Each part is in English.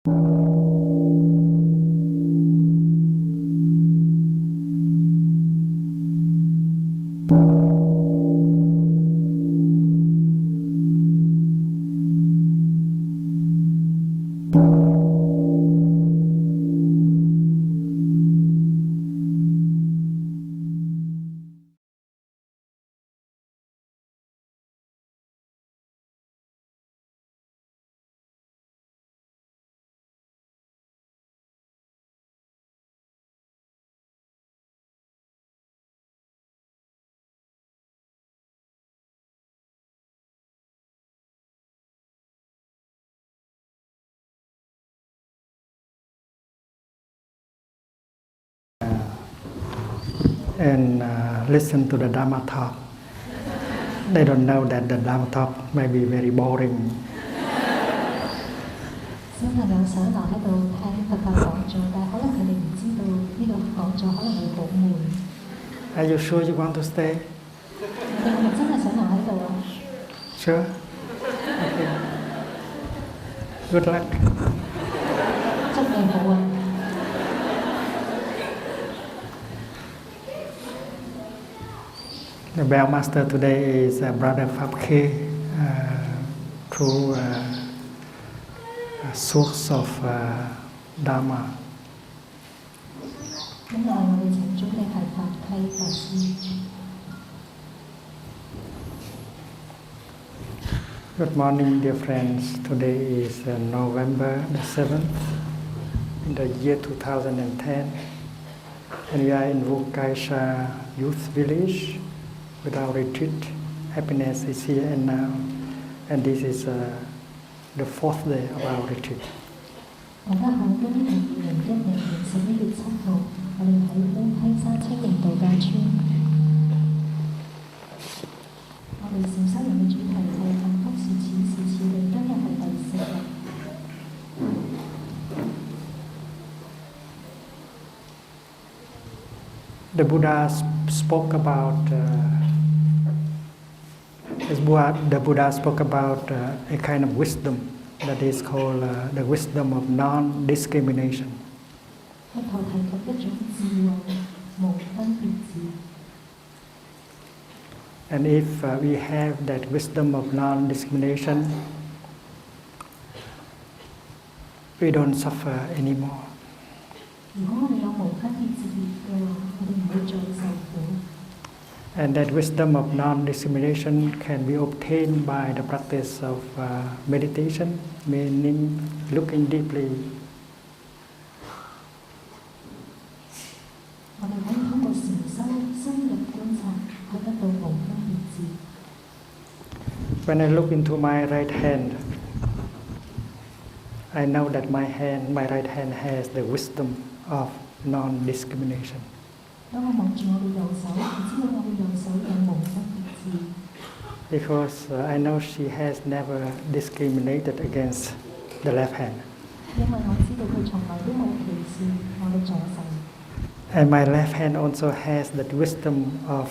And listen to the Dharma talk. They don't know that the Dharma talk may be very boring. 小朋友想留喺度聽佛法講座，但係可能佢哋唔知道呢個講座可能會好悶。Are you sure you want to stay? 你係咪真係想留喺度啊 Sure? Okay. Good luck. 祝你好啊！ The bell master today is Brother Fabke, true source of Dharma. 今日我哋請咗嘅係法溪法師。Good morning, dear friends. Today is November the 7th in the year 2010, and we are in Vukaisha Youth Village with our retreat. Happiness is here and now, and this is the fourth day of our retreat. 大家好，今日係2010年11月7號，我哋喺烏溪山青年度假村。我哋禪修營嘅主題係幸福是此是此地，今日係第4日。The Buddha spoke about the Buddha spoke about a kind of wisdom that is called the wisdom of non-discrimination. 佛陀提及一種智慧，無分別智。 And if we have that wisdom of non-discrimination, we don't suffer anymore. 如果我哋有無分別智嘅話，我哋唔會再受苦。 And that wisdom of non-discrimination can be obtained by the practice of meditation, meaning looking deeply. 我哋可以通過禪修深入觀察，去得到無分別智。 When I look into my right hand, I know that my right hand has the wisdom of non-discrimination. 當我望住我嘅右手，我知道我嘅右手有無分別智。 Because I know she has never discriminated against the left hand. 因為我知道佢從來都冇歧視我嘅左手。 And my left hand also has that wisdom of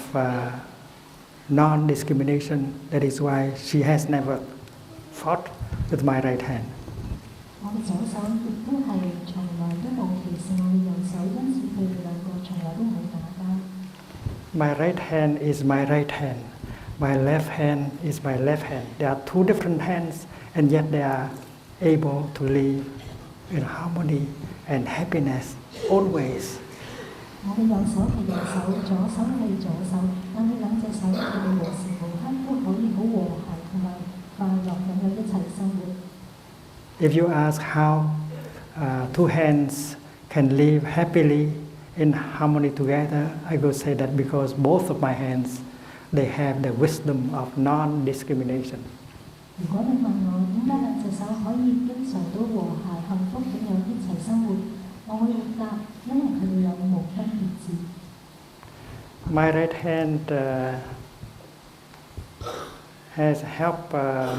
non-discrimination. That is why she has never fought with my right hand. 我嘅左手亦都係從來都冇歧視我嘅右手，因此佢哋兩個從來都冇打交。 My right hand is my right hand. My left hand is my left hand. There are two different hands, and yet they are able to live in harmony and happiness always. 我嘅右手係右手，左手係左手，但係兩隻手佢哋無時無刻都可以好和諧同埋快樂咁樣一齊生活。 If you ask how two hands can live happily in harmony together, I will say that because both of my hands, they have the wisdom of non-discrimination. 如果你問我點解兩隻手可以經常都和諧幸福咁樣一齊生活，我會答，因為佢哋有無分別智。 My right hand has helped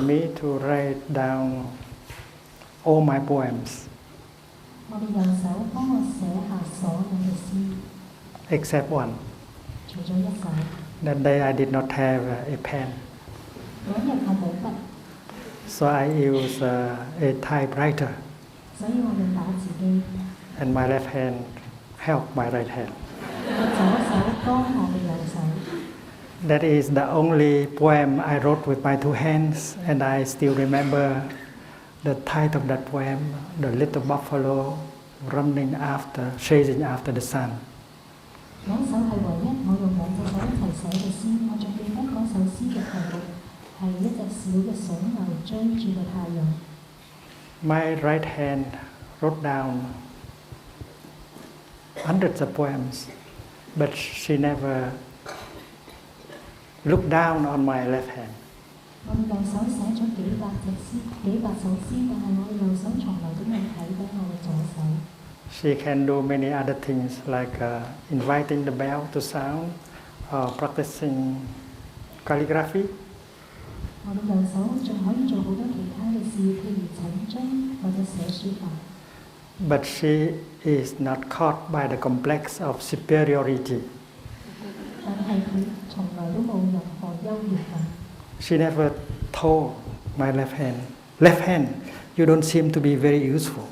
me to write down all my poems, 我嘅右手幫我寫下所有嘅詩， except one. 除咗一首。 That day I did not have a pen, 嗰日我冇筆， so I used a typewriter. 所所以我哋打自己。And my left hand help my right hand. 我左手幫我嘅右手。That is the only poem I wrote with my two hands, and I still remember the title of that poem, The Little Buffalo Running After, Chasing After the Sun. 嗰首係唯一我用兩隻手一齊寫嘅詩，我仲記得嗰首詩嘅題目係一隻小嘅水牛追住個太陽。My right hand wrote down hundreds of poems, but she never looked down on my left hand. 我右手寫咗幾百首詩，但係我右手從來都冇睇到我嘅左手。She can do many other things like inviting the bell to sound or practicing calligraphy. 我嘅右手仲可以做好多其他嘅事，譬如請章或者寫書法。But she is not caught by the complex of superiority. 但係佢從來都冇任何優越感。She never told my left hand, you don't seem to be very useful.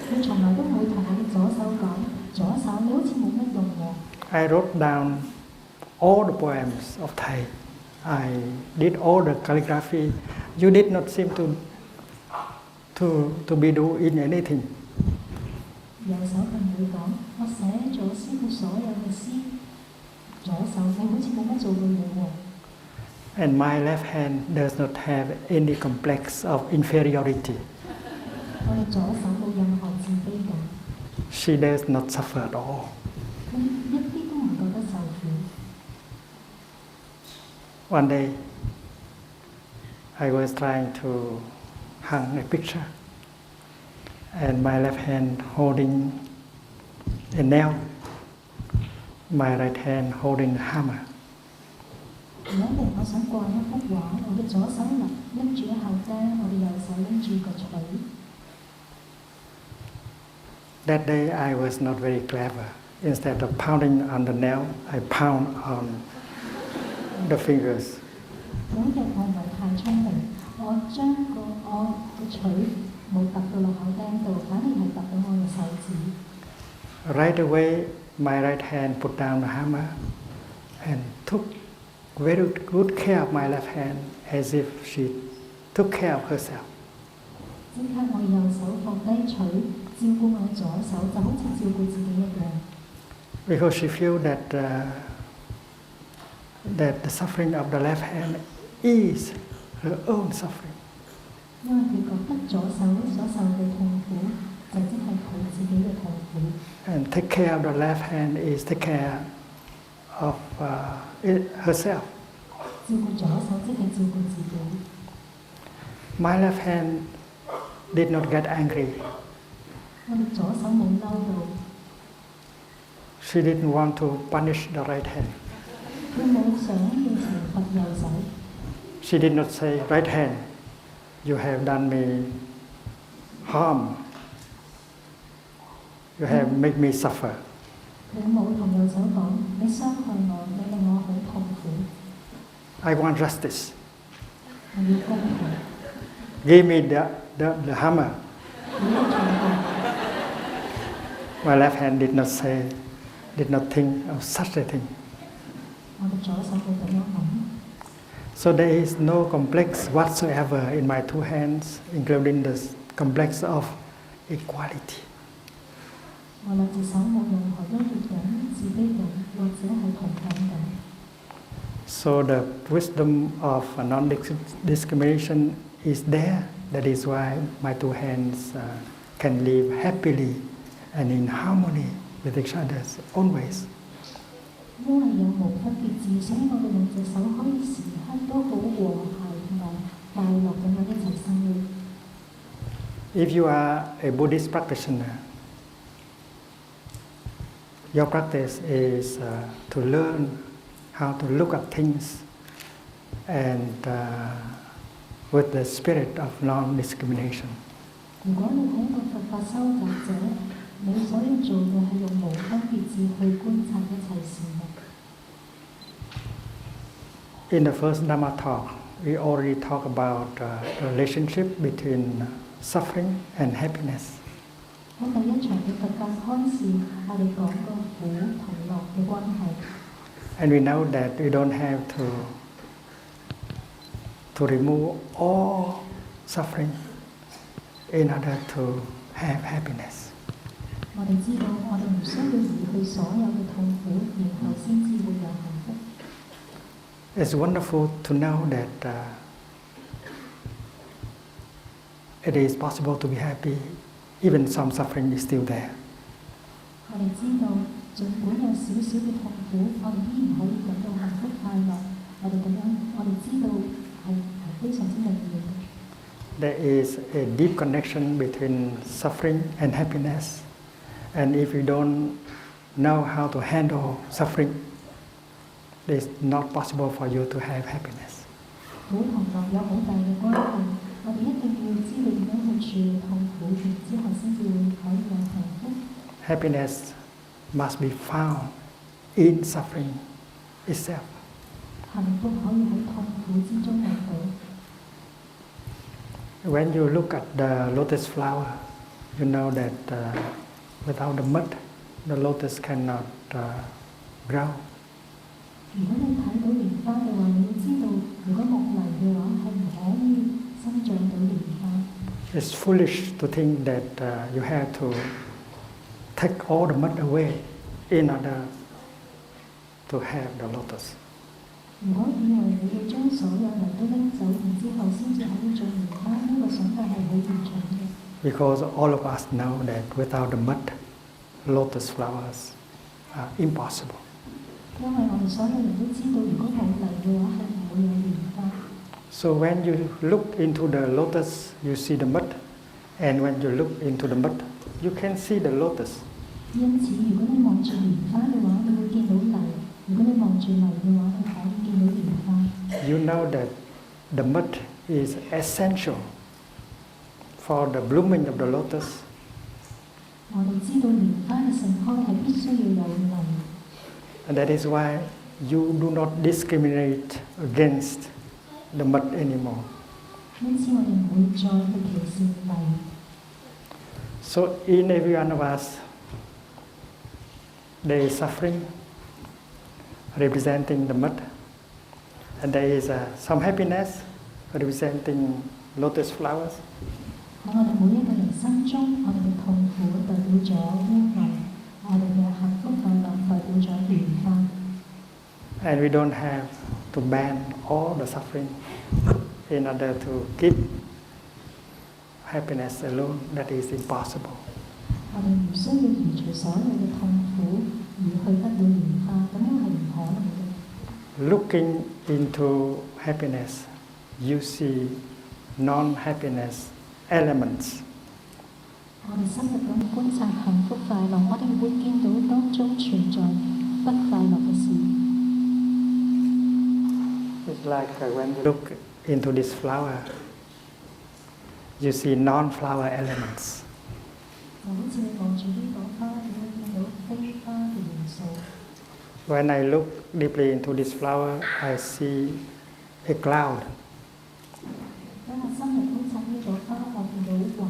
佢從來都冇同我嘅左手講，左手你好似冇乜用喎。I wrote down all the poems of Thich. I did all the calligraphy. You did not seem to be doing anything. 右手同佢講，我寫咗師傅所有嘅詩，左手你好似冇乜做過嘢喎。And my left hand does not have any complex of inferiority. 我嘅左手冇任何自卑感。She does not suffer at all. 佢一啲都唔覺得受苦。One day, I was trying to hang a picture, and my left hand holding a nail, my right hand holding a hammer. 有一日我想掛一幅畫，我嘅左手拎住一口釘，我嘅右手拎住個錘。That day I was not very clever. Instead of pounding on the nail, I pound on the fingers. 嗰日我唔係太聰明，我將我個錘冇揼到落口釘度，反而係揼到我嘅手指。Right away, my right hand put down the hammer and took very good care of my left hand, as if she took care of herself. 即刻我右手放低錘，照顧我左手，就好似照顧自己一樣。Because she feels that the suffering of the left hand is her own suffering. 因為佢覺得左手所受嘅痛苦，就即係佢自己嘅痛苦。And take care of the left hand is take care of herself. 照顧左手即係照顧自己。My left hand did not get angry. 我哋左手冇嬲到。She didn't want to punish the right hand. 佢冇想要懲罰右手。She did not say, right hand, you have done me harm. You have made me suffer. 佢冇同右手講，你傷害我，你令我好痛苦。I want justice. 我要公平。Give me the hammer. 你要重判。My left hand did not think of such a thing. 我嘅左手冇咁樣諗。So there is no complex whatsoever in my two hands, including the complex of equality. 我兩隻手冇任何優越感、自卑感或者係同等感。So the wisdom of non-discrimination is there. That is why my two hands can live happily and in harmony with each other always. 因為有無分別智，所以我哋兩隻手可以時刻都好和諧同埋快樂咁樣一齊生活。If you are a Buddhist practitioner, your practice is to learn how to look at things and with the spirit of non-discrimination. 如果你係一個佛法修習者，你所要做嘅係用無分別智去觀察一切事物。In the first Dhamma talk, we already talked about the relationship between suffering and happiness. 喺第一場嘅佛教開示，我哋講個苦同樂嘅關係。And we know that we don't have to remove all suffering in order to have happiness. 我哋知道，我哋唔需要移去所有嘅痛苦，然後先至會有幸福。It's wonderful to know that it is possible to be happy, even some suffering is still there. 我哋知道，儘管有少少嘅痛苦，我哋依然可以感到幸福快樂。我哋知道係非常之明瞭嘅。There is a deep connection between suffering and happiness. And if you don't know how to handle suffering, it's not possible for you to have happiness. 苦同樂有好大嘅關係，我哋一定要知道點樣去處理痛苦，然之後先至會可以有幸福。Happiness must be found in suffering itself. 幸福可以喺痛苦之中揾到。When you look at the lotus flower, you know that without the mud, the lotus cannot grow. 如果你睇到蓮花嘅話，你要知道，如果冇泥嘅話，係唔可以生長到蓮花。It's foolish to think that you have to take all the mud away in order to have the lotus. 如果以為你要將所有泥都拎走，然之後先至可以種蓮花，呢個想法係好愚蠢嘅。Because all of us know that without the mud, lotus flowers are impossible. 因為我哋所有人都知道，如果冇泥嘅話，係唔會有蓮花。So when you look into the lotus, you see the mud, and when you look into the mud, you can see the lotus. 因此，如果你望住蓮花嘅話，你會見到泥；如果你望住泥嘅話，你可以見到蓮花。You know that the mud is essential for the blooming of the lotus. 我哋知道蓮花嘅盛開係必須要有泥。And that is why you do not discriminate against the mud anymore. 因此，我哋唔會再去歧視泥。So in every one of us, there is suffering representing the mud, and there is some happiness representing lotus flowers. 喺我哋每一個人心中，我哋嘅痛苦代表咗污泥，我哋嘅幸福快樂代表咗蓮花。And we don't have to ban all the suffering in order to keep happiness alone. That is impossible. 我哋唔需要移除所有嘅痛苦而去得到蓮花，咁樣係唔可能嘅。Looking into happiness, you see non-happiness elements. 我哋深入咁觀察幸福快樂，我哋會見到當中存在不快樂嘅事。It's like when you look into this flower, you see non-flower elements. 就好似你望住呢朵花，你會見到非花嘅元素。When I look deeply into this flower, I see a cloud. 當我深入觀察呢朵花，我見到雲。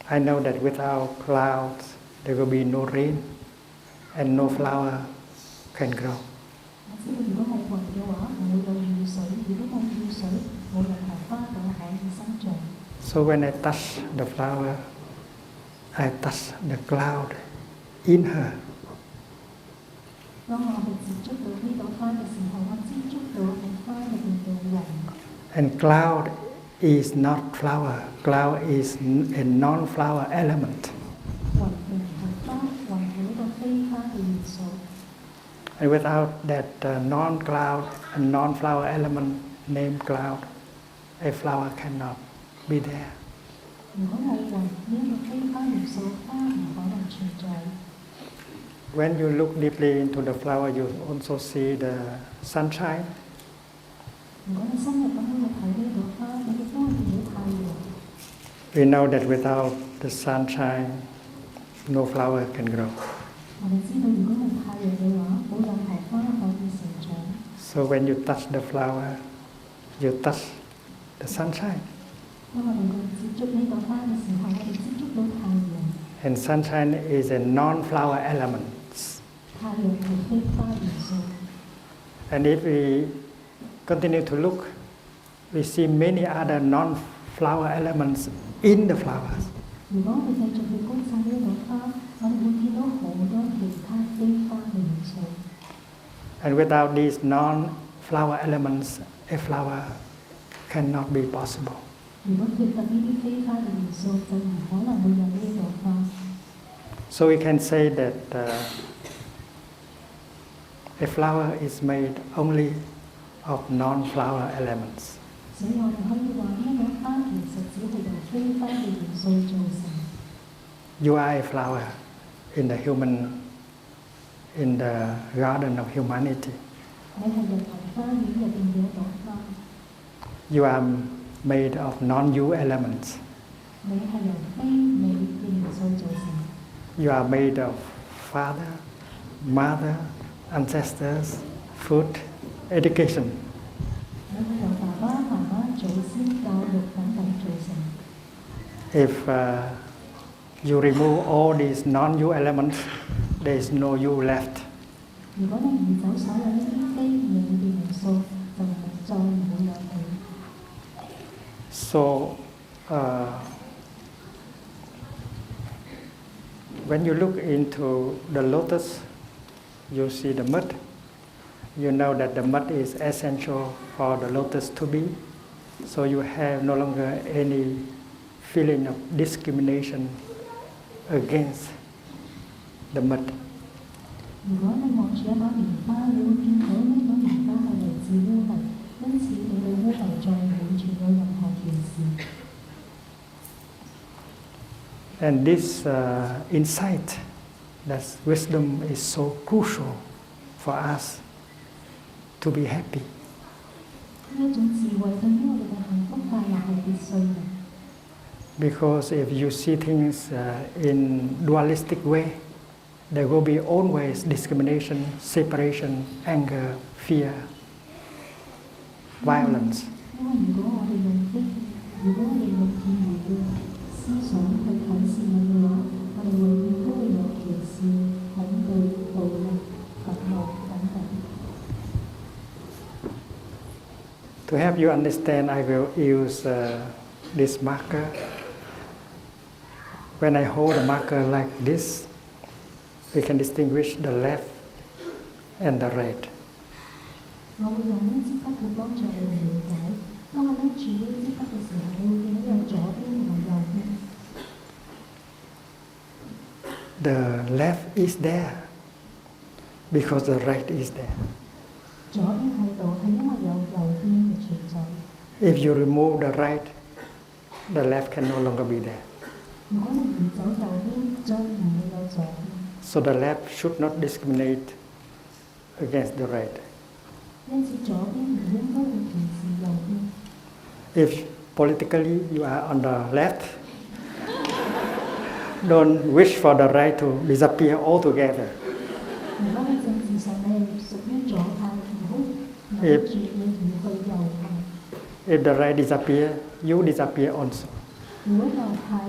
I know that without clouds, there will be no rain, and no flower can grow. 我知道如果冇雲嘅話，唔會有雨水；如果冇雨水，冇任何花朵可以生長。So when I touch the flower, I touch the cloud in her. 當我去接觸到呢朵花嘅時候，我接觸到喺花入邊嘅雲。And cloud is not flower. Cloud is a non-flower element. 雲並唔係花，雲係一個非花嘅元素。And without that non-cloud and non-flower element named cloud, a flower cannot be there. 如果冇雲呢一個非花元素，花唔可能存在。When you look deeply into the flower, you also see the sunshine. 如果你深入咁樣去睇呢朵花，你亦都會見到太陽。We know that without the sunshine, no flower can grow. 我哋知道，如果冇太陽嘅話，冇任何花可以成長。So when you touch the flower, you touch the sunshine. 當我哋去接觸呢朵花嘅時候，我哋接觸到太陽。 And sunshine is a non-flower element. 太陽係非花元素。 And if we continue to look, we see many other non-flower elements in the flowers. 如果我哋繼續去觀察呢朵花，我哋會見到好多其他非花嘅元素。 And without these non-flower elements, a flower cannot be possible. 如果缺乏呢啲非花嘅元素，就唔可能會有呢朵花。 So we can say that a flower is made only of non-flower elements. 所以我哋可以話呢朵花其實只係由非花嘅元素造成。 You are a flower in the garden of humanity. 你係人類花園入邊嘅一朵花。 You are made of non-you elements. 你係由非你嘅元素造成。 You are made of father, mother, ancestors, food, education. 你係由爸爸、媽媽、祖先、教育等等造成。 If you remove all these non-you elements, there is no you left. 如果你移走所有呢啲非你嘅元素，就再唔會有你。 So, when you look into the lotus, you see the mud. You know that the mud is essential for the lotus to be. So you have no longer any feeling of discrimination against the mud. 如果你望住一朵棉花，你會見到呢朵棉花係嚟自污泥，因此你對污泥再冇存有任何歧視。 And this insight, that wisdom is so crucial for us to be happy. 呢一種智慧對於我哋嘅幸福快樂係必須嘅。 Because if you see things in dualistic way, there will be always discrimination, separation, anger, fear, violence. 因為如果我哋用片面嘅思想去睇事物嘅話，我哋永遠都會有歧視、恐懼、暴力、憤怒等等。 To help you understand, I will use this marker. When I hold the marker like this, we can distinguish the left and the right. 我會用呢支筆去幫助你哋了解。當我拎住呢支筆嘅時候，你會見到有左邊同埋右邊。 The left is there because the right is there. 左邊喺度係因為有右邊嘅存在。 If you remove the right, the left can no longer be there. 如果你移走右邊，將唔會有左邊。 So the left should not discriminate against the right. 因此左邊唔應該會歧視右邊。 If politically you are on the left, don't wish for the right to disappear altogether. 如果喺政治上你係屬於左派，唔好諗住要移去右派。 If the right disappear, you disappear also. 如果右派係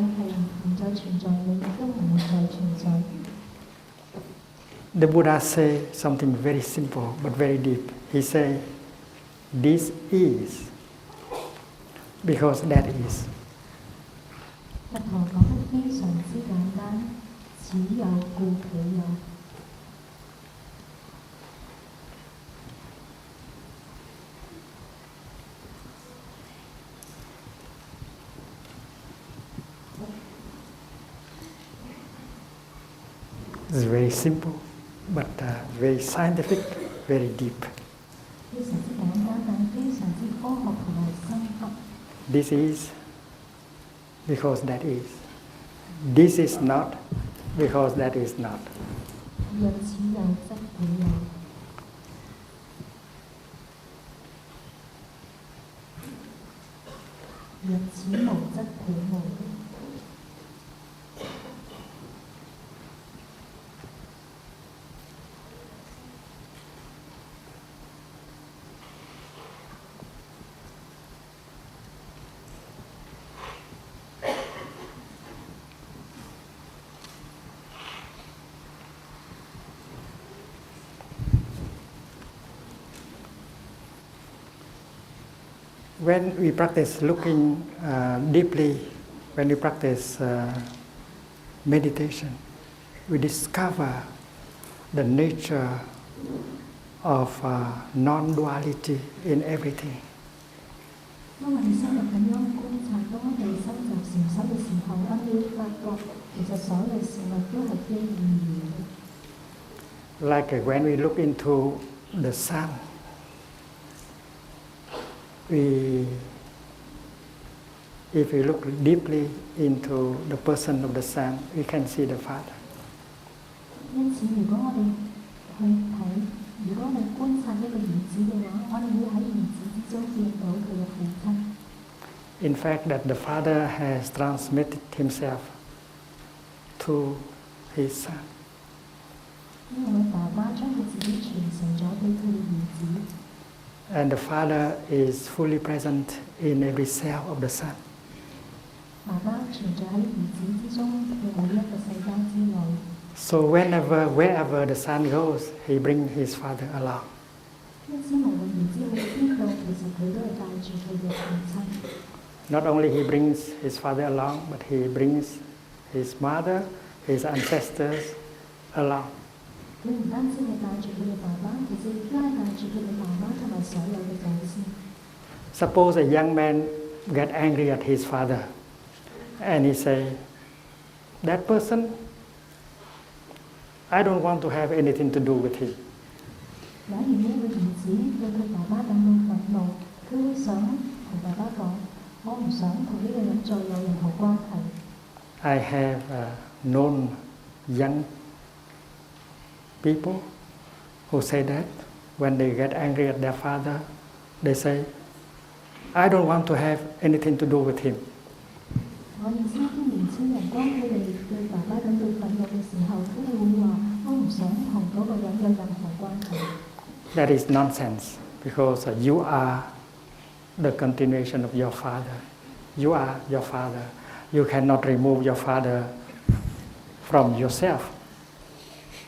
唔再存在，你亦都唔會再存在。 The Buddha say something very simple but very deep. He say, "This is because that is." 佛陀講得非常之簡單，此有故彼有。 It's very simple, but very scientific, very deep. 非常之簡單，但非常之科學同埋深刻。 This is because that is. This is not because that is not. 若此有則彼有。若此無則彼無。 「When we practice looking deeply, when we practice meditation, we discover the nature of non-duality in everything. 當我哋深入咁樣觀察，當我哋收集禪修嘅時候，我哋會發覺其實所有事物都係非二元嘅。Like when we look into the sun, if we look deeply into the person of the sun, we can see the Father. 因此，如果我哋去睇，如果我哋觀察一個兒子嘅話，我哋會喺兒子之中見到佢嘅父親。In fact, that the Father has transmitted himself to his son. 因為爸爸將佢自己傳承咗俾佢嘅兒子。And the Father is fully present in every cell of the Son. 爸爸存在喺兒子之中嘅每一個細胞之內。So wherever the Son goes, he brings his Father along. 因此，無論兒子去邊度，其實佢都係帶住佢嘅父親。Not only he brings his Father along, but he brings his mother, his ancestors along. 佢唔單止係帶住佢嘅爸爸，其實亦都係帶住佢嘅媽媽同埋所有嘅祖先。Suppose a young man get angry at his father, and he say, "That person, I don't want to have anything to do with him." 假如呢個兒子對佢爸爸感到憤怒，佢會想同爸爸講：我唔想同呢個人再有任何關係。I have known young people who say that when they get angry at their father, they say, "I don't want to have anything to do with him." 我認識啲年輕人，當佢哋對爸爸感到憤怒嘅時候，佢哋會話：我唔想同嗰個人有任何關係。That is nonsense, because you are the continuation of your father. You are your father. You cannot remove your father from yourself.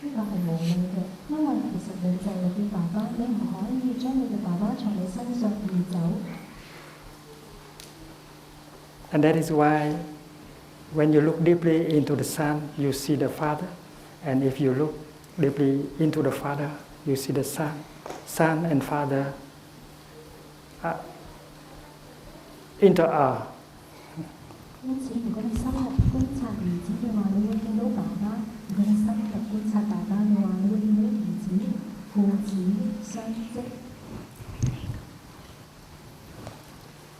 呢個係無理嘅，因為其實你就係你嘅爸爸，你唔可以將你嘅爸爸從你身上移走。And that is why when you look deeply into the Son, you see the Father. And if you look deeply into the Father, you see the Son. Son and Father interact. 因此，如果你深入觀察兒子嘅話，你會見到爸爸；如果你深入觀察爸爸嘅話，你會見到兒子、父子相積。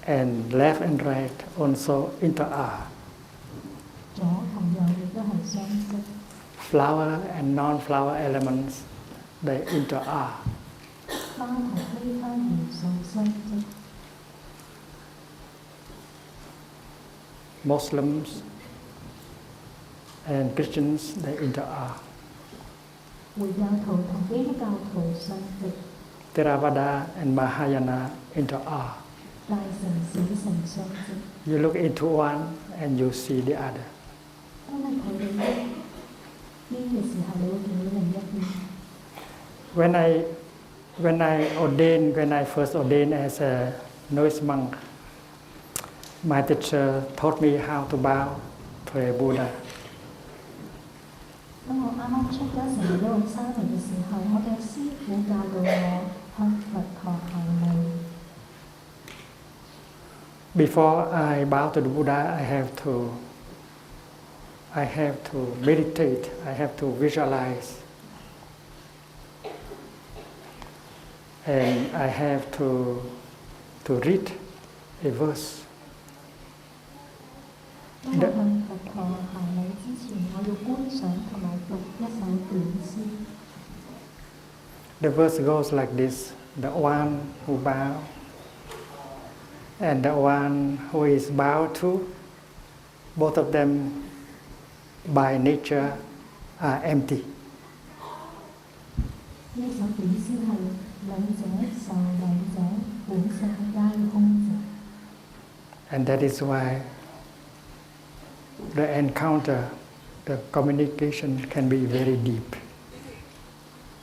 And left and right also interact. 左同右亦都係相積。Flower and non-flower elements, they interact. 花同非花元素相積。Muslims and Christians, they interact. 回教徒同基督教徒相積。Theravada and Mahayana interact. 大乘小乘相積。You look into one and you see the other. 當你睇到一邊嘅時候，你會見到另一邊。When I first ordained as a novice monk, my teacher taught me how to bow to a Buddha. 當我啱啱出家成為一位沙彌嘅時候，我嘅師父教導我向佛陀行禮。Before I bow to the Buddha, I have to meditate. I have to visualize, and I have to read a verse. 當我向佛陀行禮之前，我要觀想同埋讀一首短詩。The verse goes like this: the one who bows and the one who is bowed to, both of them by nature are empty. 呢首短詩係兩者受兩者本性皆空寂。And that is why the encounter, the communication can be very deep.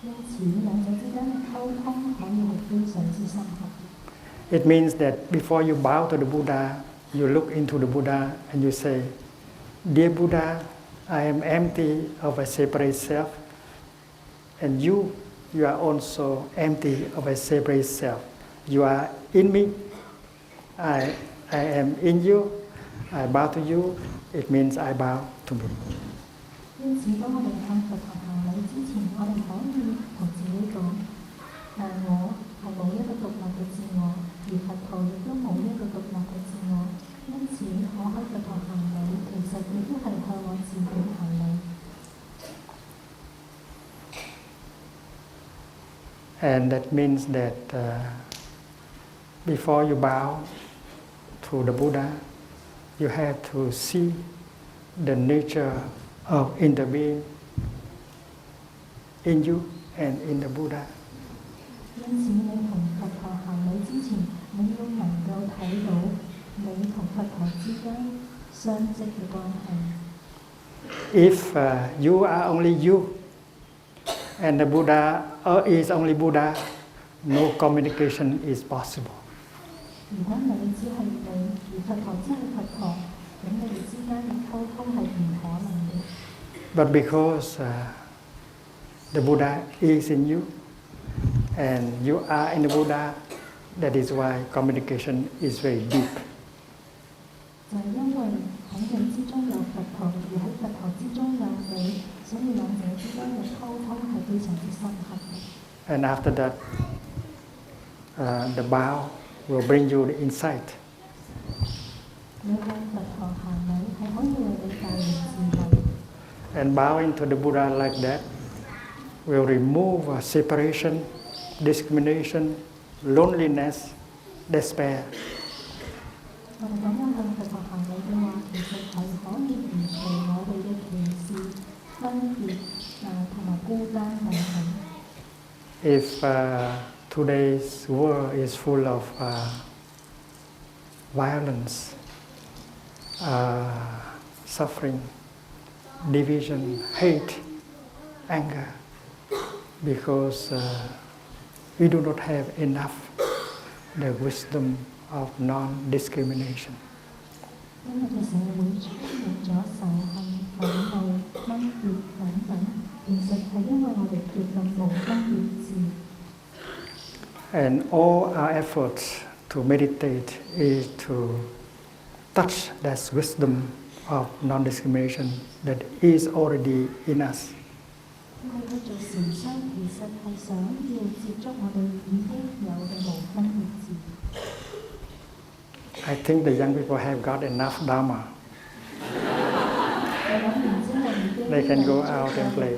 因此，兩者之間嘅溝通可以係非常之深刻。It means that before you bow to the Buddha, you look into the Buddha and you say, "Dear Buddha, I am empty of a separate self, and you are also empty of a separate self. You are in me, I am in you, I bow to you, it means I bow to me." 因此，當我哋向佛陀行禮之前，我哋可以同自己講：我係冇一個獨立嘅自我，而佛陀亦都冇一個獨立嘅自我。因此，我向佛陀行禮，其實亦都係向我自己行禮。And that means that before you bow to the Buddha, you have to see the nature of interbeing in you and in the Buddha. 因此，你同佛陀行禮之前，你要能夠睇到你同佛陀之間相積嘅關係。If you are only you, and the Buddha is only Buddha, no communication is possible. 如果你只係你，而佛陀只係佛陀，咁你哋之間嘅溝通係唔可能嘅。But because the Buddha is in you, and you are in the Buddha, that is why communication is very deep. 就係因為喺你之中有佛陀，而喺佛陀之中有你，所以兩者之間嘅溝通係非常之深刻嘅。And after that, the bow will bring you the insight. 你向佛陀行禮係可以為你帶來智慧。And bowing to the Buddha like that will remove separation, discrimination, loneliness, despair. 我哋咁樣向佛陀行禮嘅話，其實係可以移除我哋嘅歧視、分別同埋孤單等等。If today's world is full of violence, suffering, division, hate, anger, because we do not have enough the wisdom of non-discrimination. 因為嘅社會充滿咗仇恨、憤怒、分別等等，其實係因為我哋缺乏無分別智。And all our efforts to meditate is to touch that wisdom of non-discrimination that is already in us. 我哋去做禪修，其實係想要接觸我哋已經有嘅無分別智。I think the young people have got enough Dharma. They can go out and play.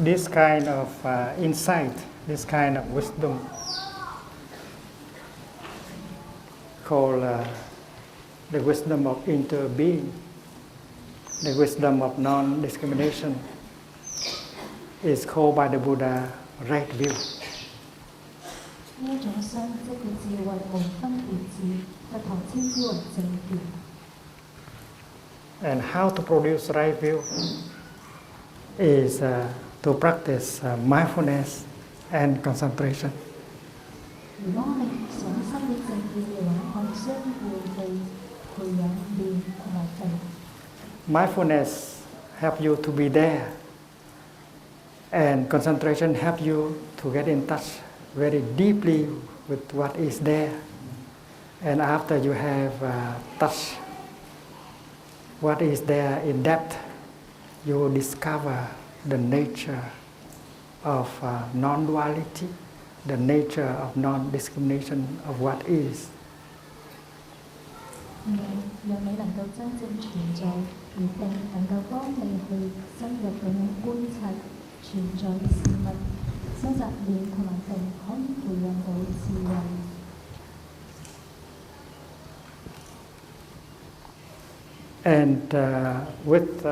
This kind of insight, this kind of wisdom, called the wisdom of interbeing, the wisdom of non-discrimination, is called by the Buddha right view. 呢一種相積嘅智慧無分別智，佛陀稱之為正見。And how to produce right view is to practice mindfulness and concentration. 如果我哋想生起正見嘅話，我哋需要地培養念同埋定。Mindfulness help you to be there, and concentration help you to get in touch very deeply with what is there. And after you have touched what is there in depth, you will discover the nature of non-duality, the nature of non-discrimination of what is. 讓你能夠真正存在，而並能夠幫你去深入咁樣觀察存在嘅事物，收集念同埋定，可以培養到智慧。And with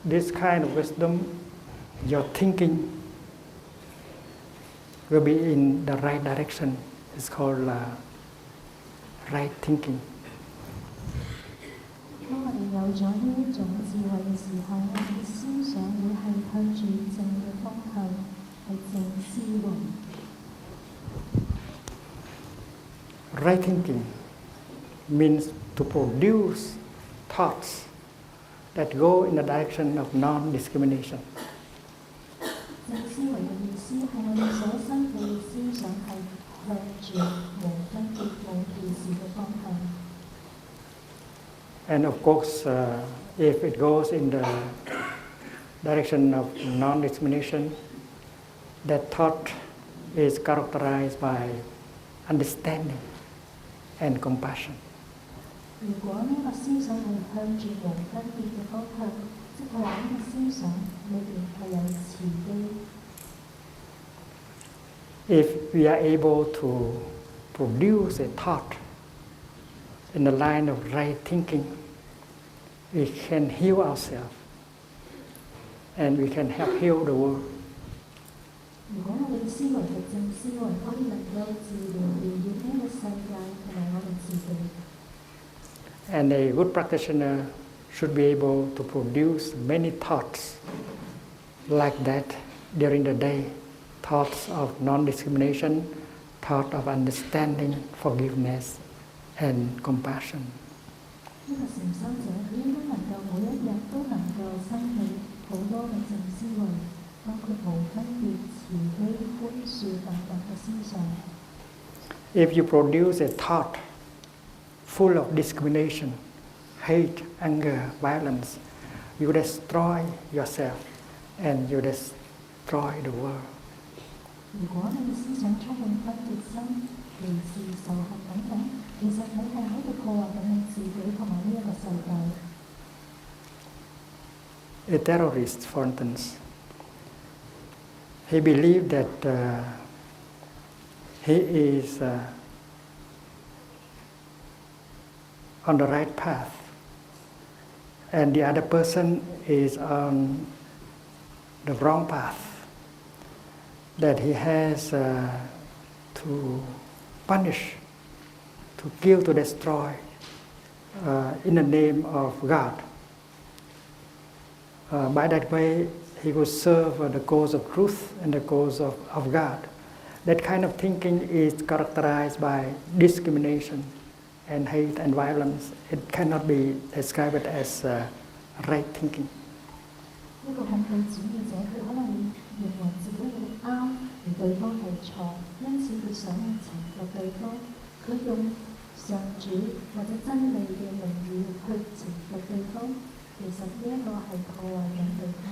this kind of wisdom, your thinking will be in the right direction. It's called right thinking. 當我哋有有咗呢一種智慧嘅時候，我哋嘅思想會係向住正嘅方向，係正思維。Right thinking means to produce thoughts that go in the direction of non-discrimination. 正思維嘅意思係我哋所生嘅思想係向住無分別、無歧視嘅方向。And of course, if it goes in the direction of non-discrimination, that thought is characterized by understanding and compassion. 如果呢個思想係向住無分別嘅方向，即係話呢個思想裏邊係有慈悲。If we are able to produce a thought in the line of right thinking, we can heal ourselves and we can help heal the world. 如果我哋嘅思維係正思維，可以能夠治療療愈呢個世界同埋我哋自己。And a good practitioner should be able to produce many thoughts like that during the day. Thoughts of non-discrimination, thought of understanding, forgiveness, and compassion. 呢個禪修者佢應該能夠每一日都能夠生起好多嘅正思維，包括無分別、慈悲、寬恕等等嘅思想。If you produce a thought full of discrimination, hate, anger, violence, you destroy yourself and you destroy the world. 如果你嘅思想充滿分別心、歧視、仇恨等等，其實你係喺度破壞緊你自己同埋呢一個世界。A terrorist, for instance, he believed that he is on the right path and the other person is on the wrong path, that he has to punish, to kill, to destroy in the name of God. By that way, he would serve the cause of truth and the cause of God. That kind of thinking is characterized by discrimination and hate and violence. It cannot be described as right thinking. 一個恐懼主義者，佢可能認為自己係啱，而對方係錯，因此佢想去懲罰對方。佢用上主或者真理嘅名義去懲罰對方，其實呢一個係破壞緊對方。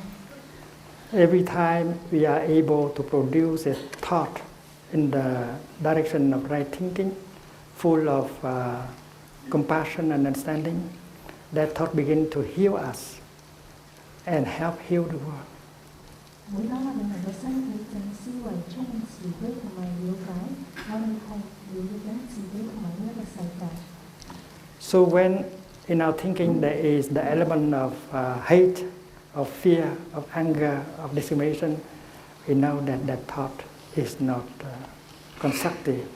Every time we are able to produce a thought in the direction of right thinking, full of compassion and understanding, that thought begins to heal us and help heal the world. 每當我哋能夠生起正思維，充滿慈悲同埋了解，我哋係療愈緊自己同埋呢一個世界。So when in our thinking there is the element of hate, of fear, of anger, of discrimination, we know that that thought is not constructive,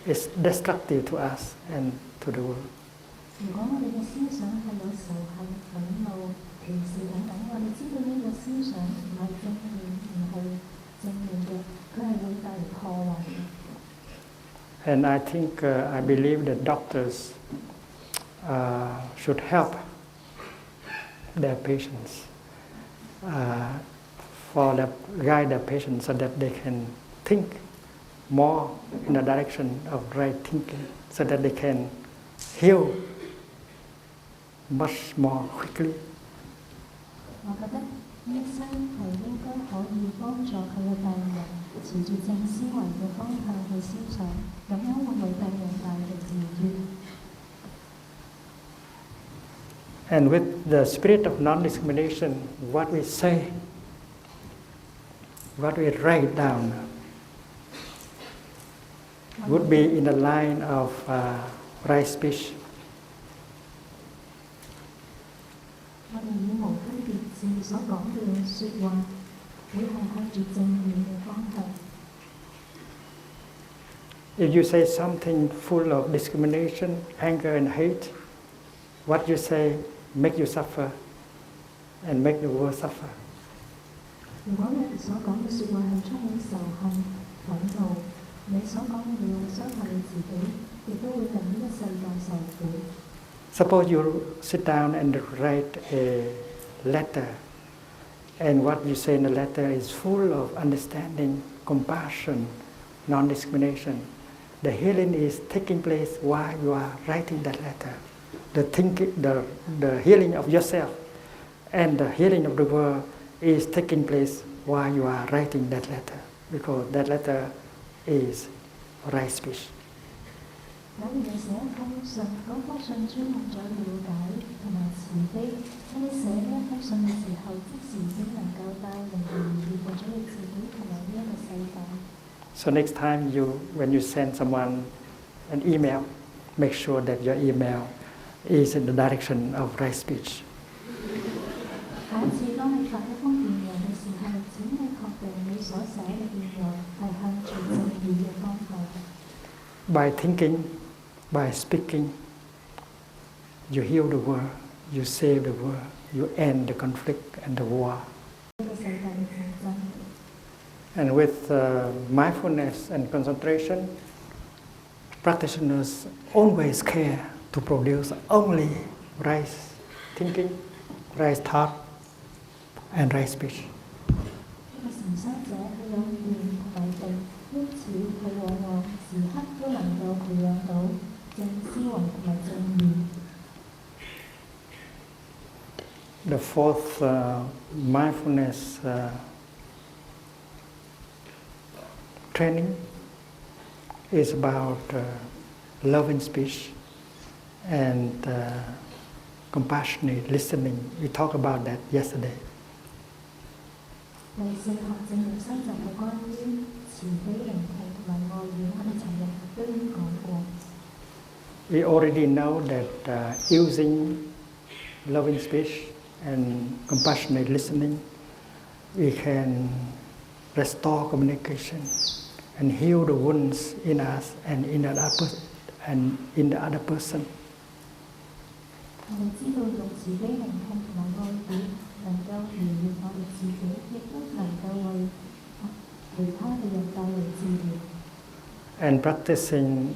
it's destructive to us and to the world. 如果我哋嘅思想係有仇恨、憤怒、歧視等等，我哋知道呢個思想唔係正面，唔係正面嘅，佢係會帶嚟破壞嘅。And I think, I believe that doctors should help their patients, guide their patients so that they can think more in the direction of right thinking, so that they can heal much more quickly. 我覺得醫生係應該可以幫助佢嘅病人朝住正思維嘅方向去思想，咁樣會為病人帶嚟治愈。And with the spirit of non-discrimination, what we say, what we write down, would be in the line of right speech. 我哋以無分別智所講嘅説話，會係向住正面嘅方向。If you say something full of discrimination, anger and hate, what you say make you suffer and make the world suffer. 如果你所講嘅説話係充滿仇恨、憤怒，你所講嘅嘢會傷害你自己，亦都會令呢個世界受苦。Suppose you sit down and write a letter, and what you say in the letter is full of understanding, compassion, non-discrimination. The healing is taking place while you are writing that letter. The healing of yourself and the healing of the world is taking place while you are writing that letter, because that letter is right speech. 假如你寫一封信，嗰封信專門咗了解同埋慈悲。當你寫呢一封信嘅時候，即時已經能夠帶嚟療癒為咗你自己同埋呢一個世界。So next time when you send someone an email, make sure that your email is in the direction of right speech. 下一次當你發一封電郵嘅時候，請你確定你所寫嘅電郵係向住正義嘅方向。By thinking, by speaking, you heal the world, you save the world, you end the conflict and the war. And with mindfulness and concentration, practitioners always care to produce only right thinking, right thought, and right speech. The fourth mindfulness training is about loving speech and compassionate listening. We talked about that yesterday. We already know that using loving speech and compassionate listening, we can restore communication and heal the wounds in us and in the other person. And practicing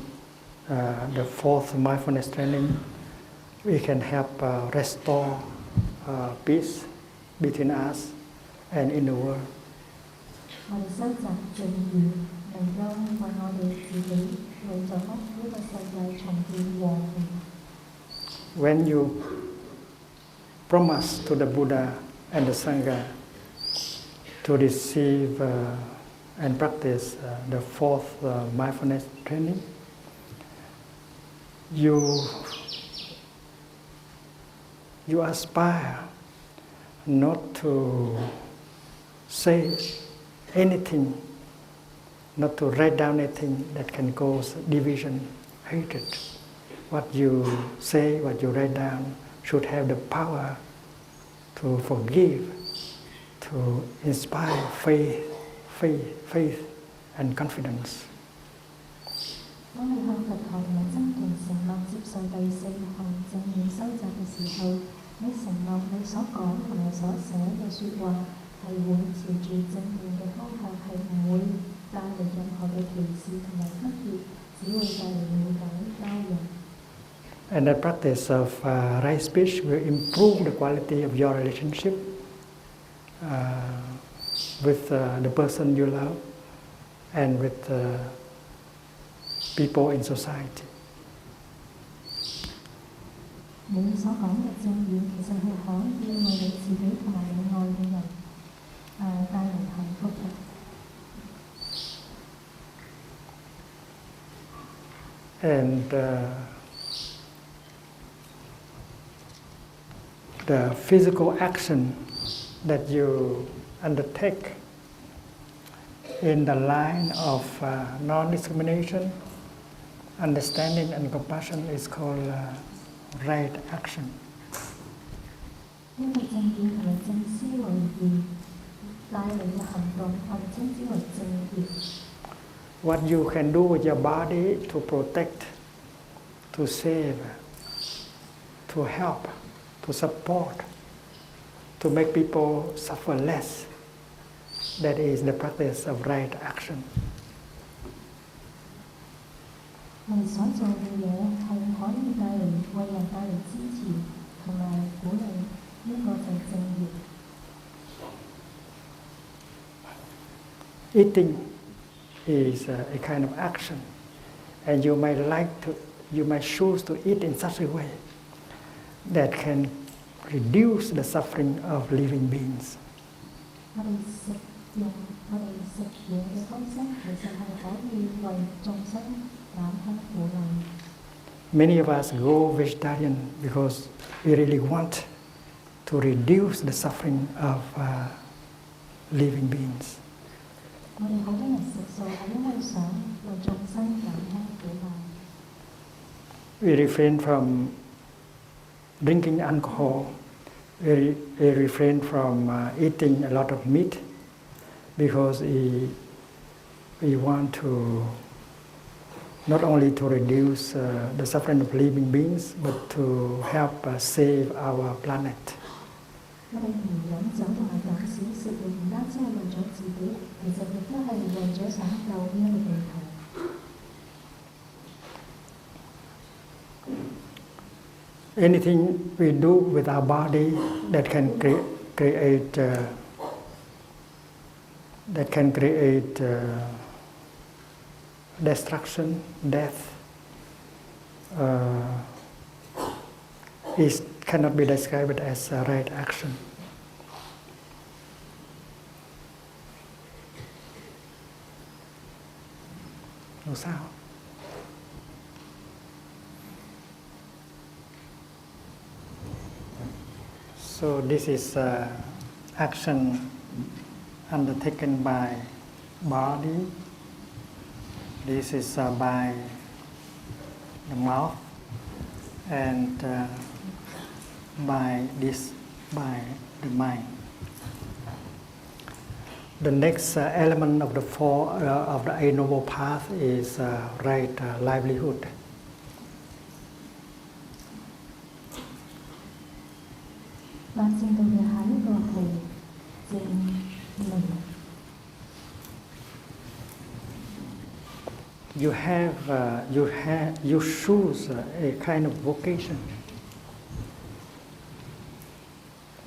the fourth mindfulness training, we can help restore peace between us and in the world. When you promise to the Buddha and the Sangha to receive and practice the fourth mindfulness training, you aspire not to say anything, not to write down anything that can cause division, hatred. What you say, what you write down should have the power to forgive, to inspire faith and confidence. And the practice of right speech will improve the quality of your relationship with the person you love and with people in society. And the physical action that you undertake in the line of non-discrimination, understanding and compassion is called right action. What you can do with your body to protect, to save, to help, to support, to make people suffer less. That is the practice of right action. 我哋所做嘅嘢係可以為人帶嚟支持同埋鼓勵，呢個就係正義。Eating is a kind of action, and you might choose to eat in such a way that can reduce the suffering of living beings. 我哋食嘢嘅方式其實係可以為眾生減輕苦難。Many of us go vegetarian because we really want to reduce the suffering of living beings. 我哋好多人食素係因為想為眾生減輕苦難。We refrain from drinking alcohol. We refrain from eating a lot of meat because we want to not only to reduce the suffering of living beings, but to help save our planet. 我哋唔飲酒同埋減少食肉，唔單止係為咗自己，其實亦都係為咗想救呢一個地球。Anything we do with our body that can create destruction, death, cannot be described as a right action. No sound. So this is action undertaken by body. This is by the mouth, and by the mind. The next element of the four of the Eight Noble Path is right livelihood. 但正道嘅下一個係正命。You choose a kind of vocation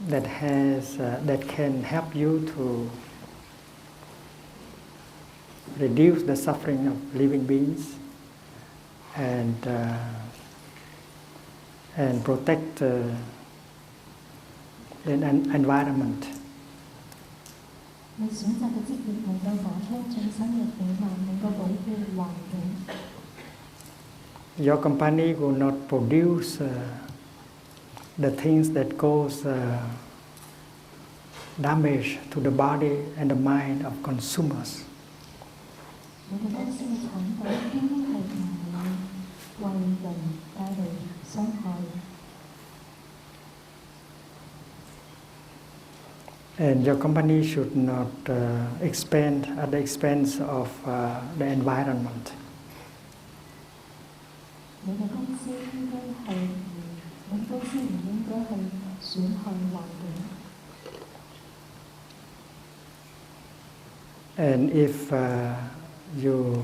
that can help you to reduce the suffering of living beings and protect the environment. 你選擇嘅職業能夠減輕眾生嘅苦難，能夠保護環境。Your company will not produce the things that cause damage to the body and the mind of consumers. 你哋公司嘅產品應該係唔會為人帶嚟傷害。And your company should not expand at the expense of the environment. 你嘅公司應該係，你公司唔應該係損害環境。And if you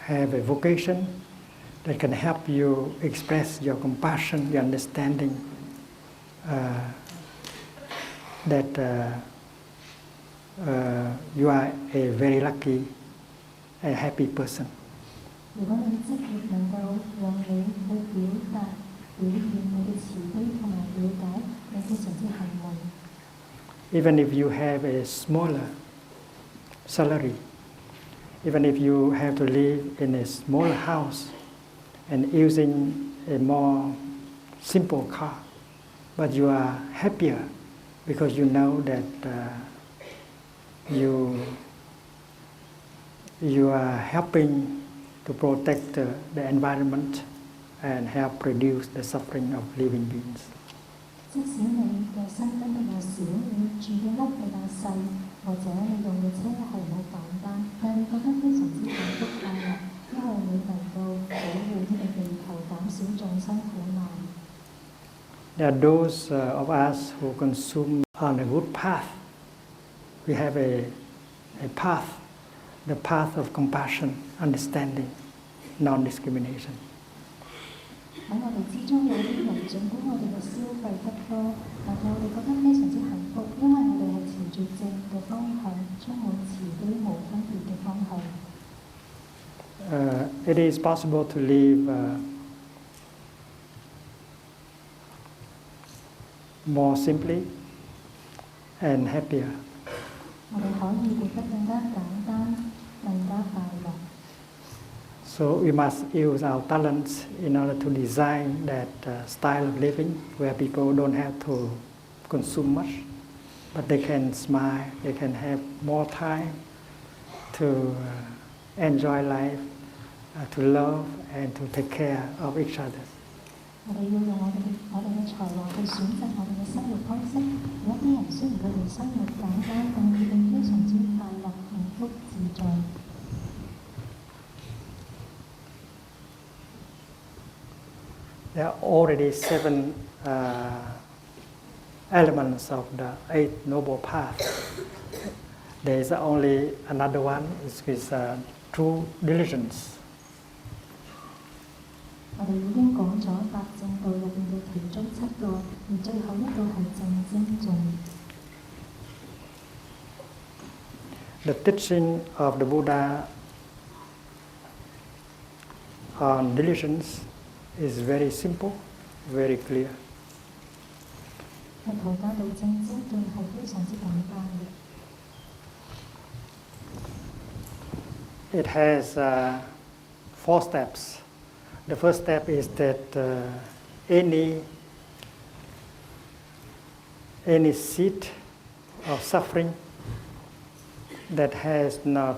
have a vocation that can help you express your compassion, your understanding, that you are a very lucky and happy person. 如果你嘅職業能夠讓你去表現你嘅慈悲同埋了解，你非常之幸運。Even if you have a smaller salary, even if you have to live in a smaller house and using a more simple car, but you are happier because you know that you are helping to protect the environment and help reduce the suffering of living beings. 即使你嘅薪金比較少，你住嘅屋比較細，或者你用嘅車係好簡單，但係你覺得非常之幸福快樂，因為你能夠保護呢個地球，減少眾生苦難。There are those of us who consume on a good path. We have a path, the path of compassion, understanding, non-discrimination. 喺我哋之中有啲人，儘管我哋嘅消費得多，但係我哋覺得非常之幸福，因為我哋係朝住正嘅方向，充滿慈悲無分別嘅方向。It is possible to live more simply and happier. 我哋可以活得更加簡單，更加快樂。So we must use our talents in order to design that style of living where people don't have to consume much, but they can smile, they can have more time to enjoy life, to love and to take care of each other. 我哋要用我哋嘅才華去選擇我哋嘅生活方式。有一啲人雖然佢哋生活簡單，但佢哋非常之快樂、幸福、自在。There are already 7 elements of the 8 noble paths. There is only another one, which is true diligence. 我哋已經講咗八正道入邊嘅其中7個，而最後一個係正精進。The teaching of the Buddha on diligence is very simple, very clear. 佛陀教導正精進係非常之簡單嘅。It has 4 steps. The first step is that any seed of suffering that has not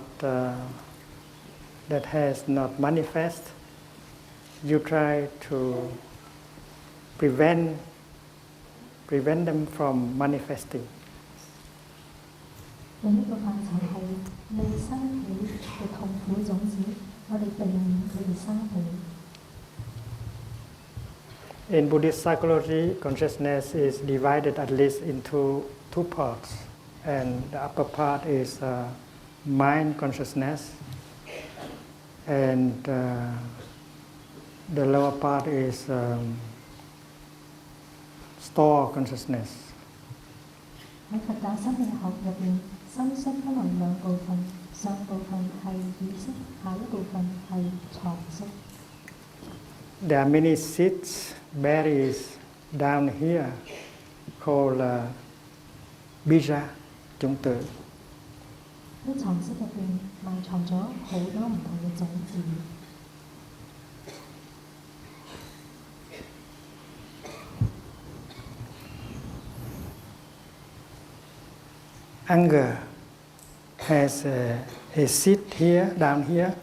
manifest, you try to prevent them from manifesting. 另一個範疇係未生起嘅痛苦種子，我哋避免佢哋生起。In Buddhist psychology, consciousness is divided at least into 2 parts, and the upper part is mind consciousness, and the lower part is store consciousness. 喺佛教心理學入邊，心識分為2部分，上部分係意識，下一部分係藏識。There are many seeds, berries down here called bija, 種子。喺藏識入邊埋藏咗好多唔同嘅種子。Anger has a seed here, down here.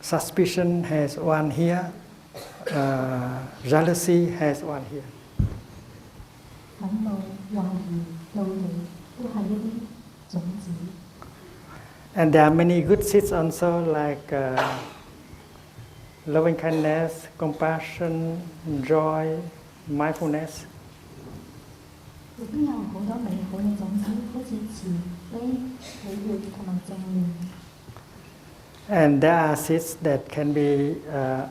Suspicion has one here. Jealousy has one here. 憤怒、懷疑、妒忌都係一啲種子。And there are many good seeds also, like loving kindness, compassion, joy, mindfulness. 亦都有好多美好嘅種子，好似慈悲、喜悅同埋正面。And there are seeds that can be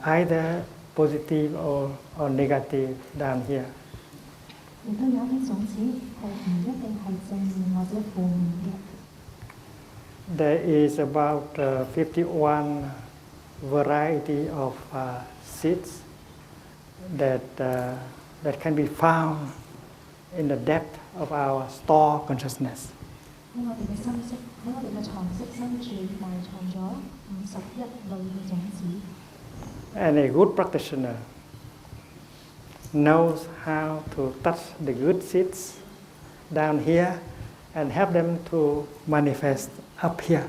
either positive or negative down here. 亦都有啲種子係唔一定係正面或者負面嘅。There is about 51 variety of seeds that can be found in the depth of our store consciousness. 喺我哋嘅心識，喺我哋嘅藏識深處埋藏咗51類嘅種子。And a good practitioner knows how to touch the good seeds down here and help them to manifest up here.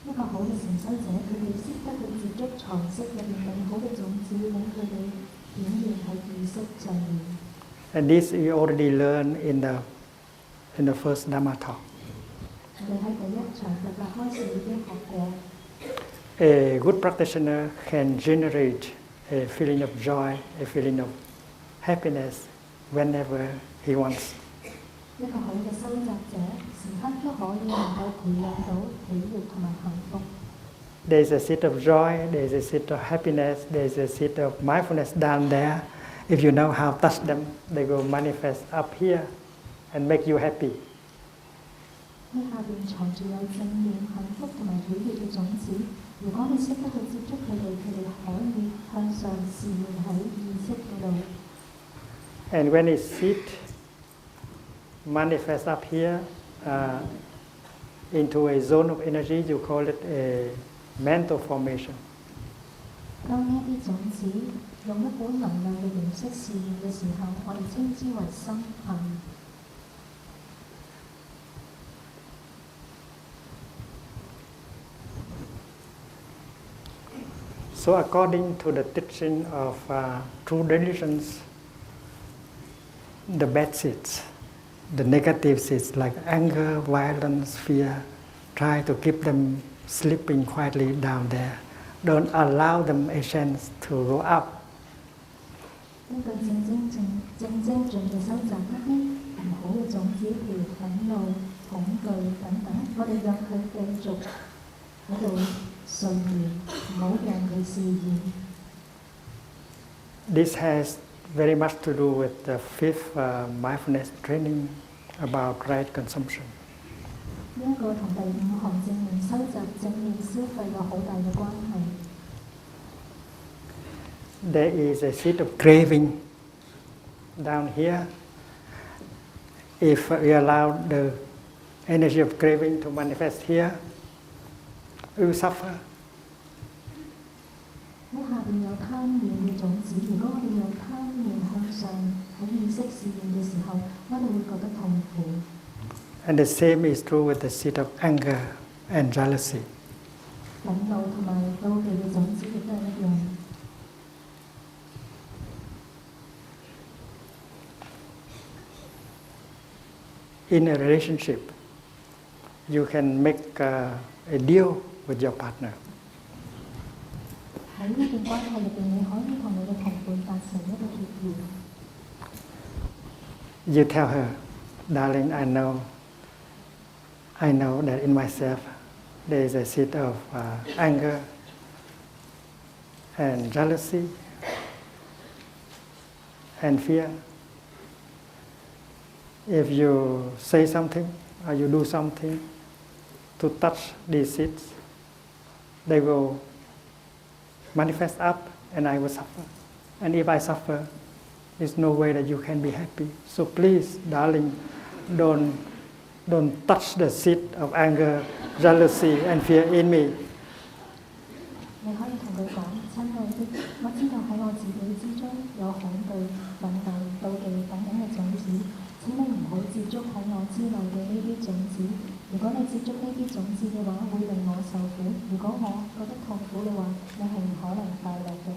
一個好嘅禪修者，佢哋識得去接觸藏識入面美好嘅種子，令佢哋顯現喺意識上面。And this you already learned in the first Dhamma talk. 我哋喺第一場佛法開始已經學過。A good practitioner can generate a feeling of joy, a feeling of happiness whenever he wants. 一個好嘅修習者，時刻都可以能夠培養到喜悅同埋幸福。There's a seed of joy, there's a seed of happiness, there's a seed of mindfulness down there. If you know how to touch them, they will manifest up here and make you happy. 呢下邊藏住有正面、幸福同埋喜悅嘅種子。如果你識得去接觸佢哋，佢哋可以向上示現喺意識嗰度。And when it seed manifests up here into a zone of energy, you call it a mental formation. 當呢啲種子用一股能量嘅形式示現嘅時候，我哋稱之為心行。So according to the teaching of true religions, the bad seeds, the negative seeds like anger, violence, fear, try to keep them sleeping quietly down there. Don't allow them a chance to grow up. 一個正精進嘅修習，一啲唔好嘅種子，譬如憤怒、恐懼等等，我哋讓佢繼續喺度睡眠，唔好讓佢示現。This has very much to do with the fifth mindfulness training about right consumption. 呢一個同第五項正面修習、正面消費有好大嘅關係。There is a seed of craving down here. If we allow the energy of craving to manifest here, we will suffer. 喺下邊有貪念嘅種子，如果我哋用貪念向上喺意識示現嘅時候，我哋會覺得痛苦。And the same is true with the seed of anger and jealousy. 憤怒同埋妒忌嘅種子亦都係一樣。In a relationship, you can make a deal with your partner. 喺呢段關係入邊，你可以同你嘅同伴達成一個協議。You tell her, darling, I know that in myself there is a seed of anger and jealousy and fear. If you say something or you do something to touch these seeds, they will manifest up and I will suffer. And if I suffer, there's no way that you can be happy. So please, darling, don't touch the seed of anger, jealousy and fear in me. 你可以同佢講，親愛的，我知道喺我自己之中有恐懼、憤怒、妒忌等等嘅種子。請你唔好接觸喺我之內嘅呢啲種子。如果你接觸呢啲種子嘅話，會令我受苦。如果我覺得痛苦嘅話，你係唔可能快樂嘅。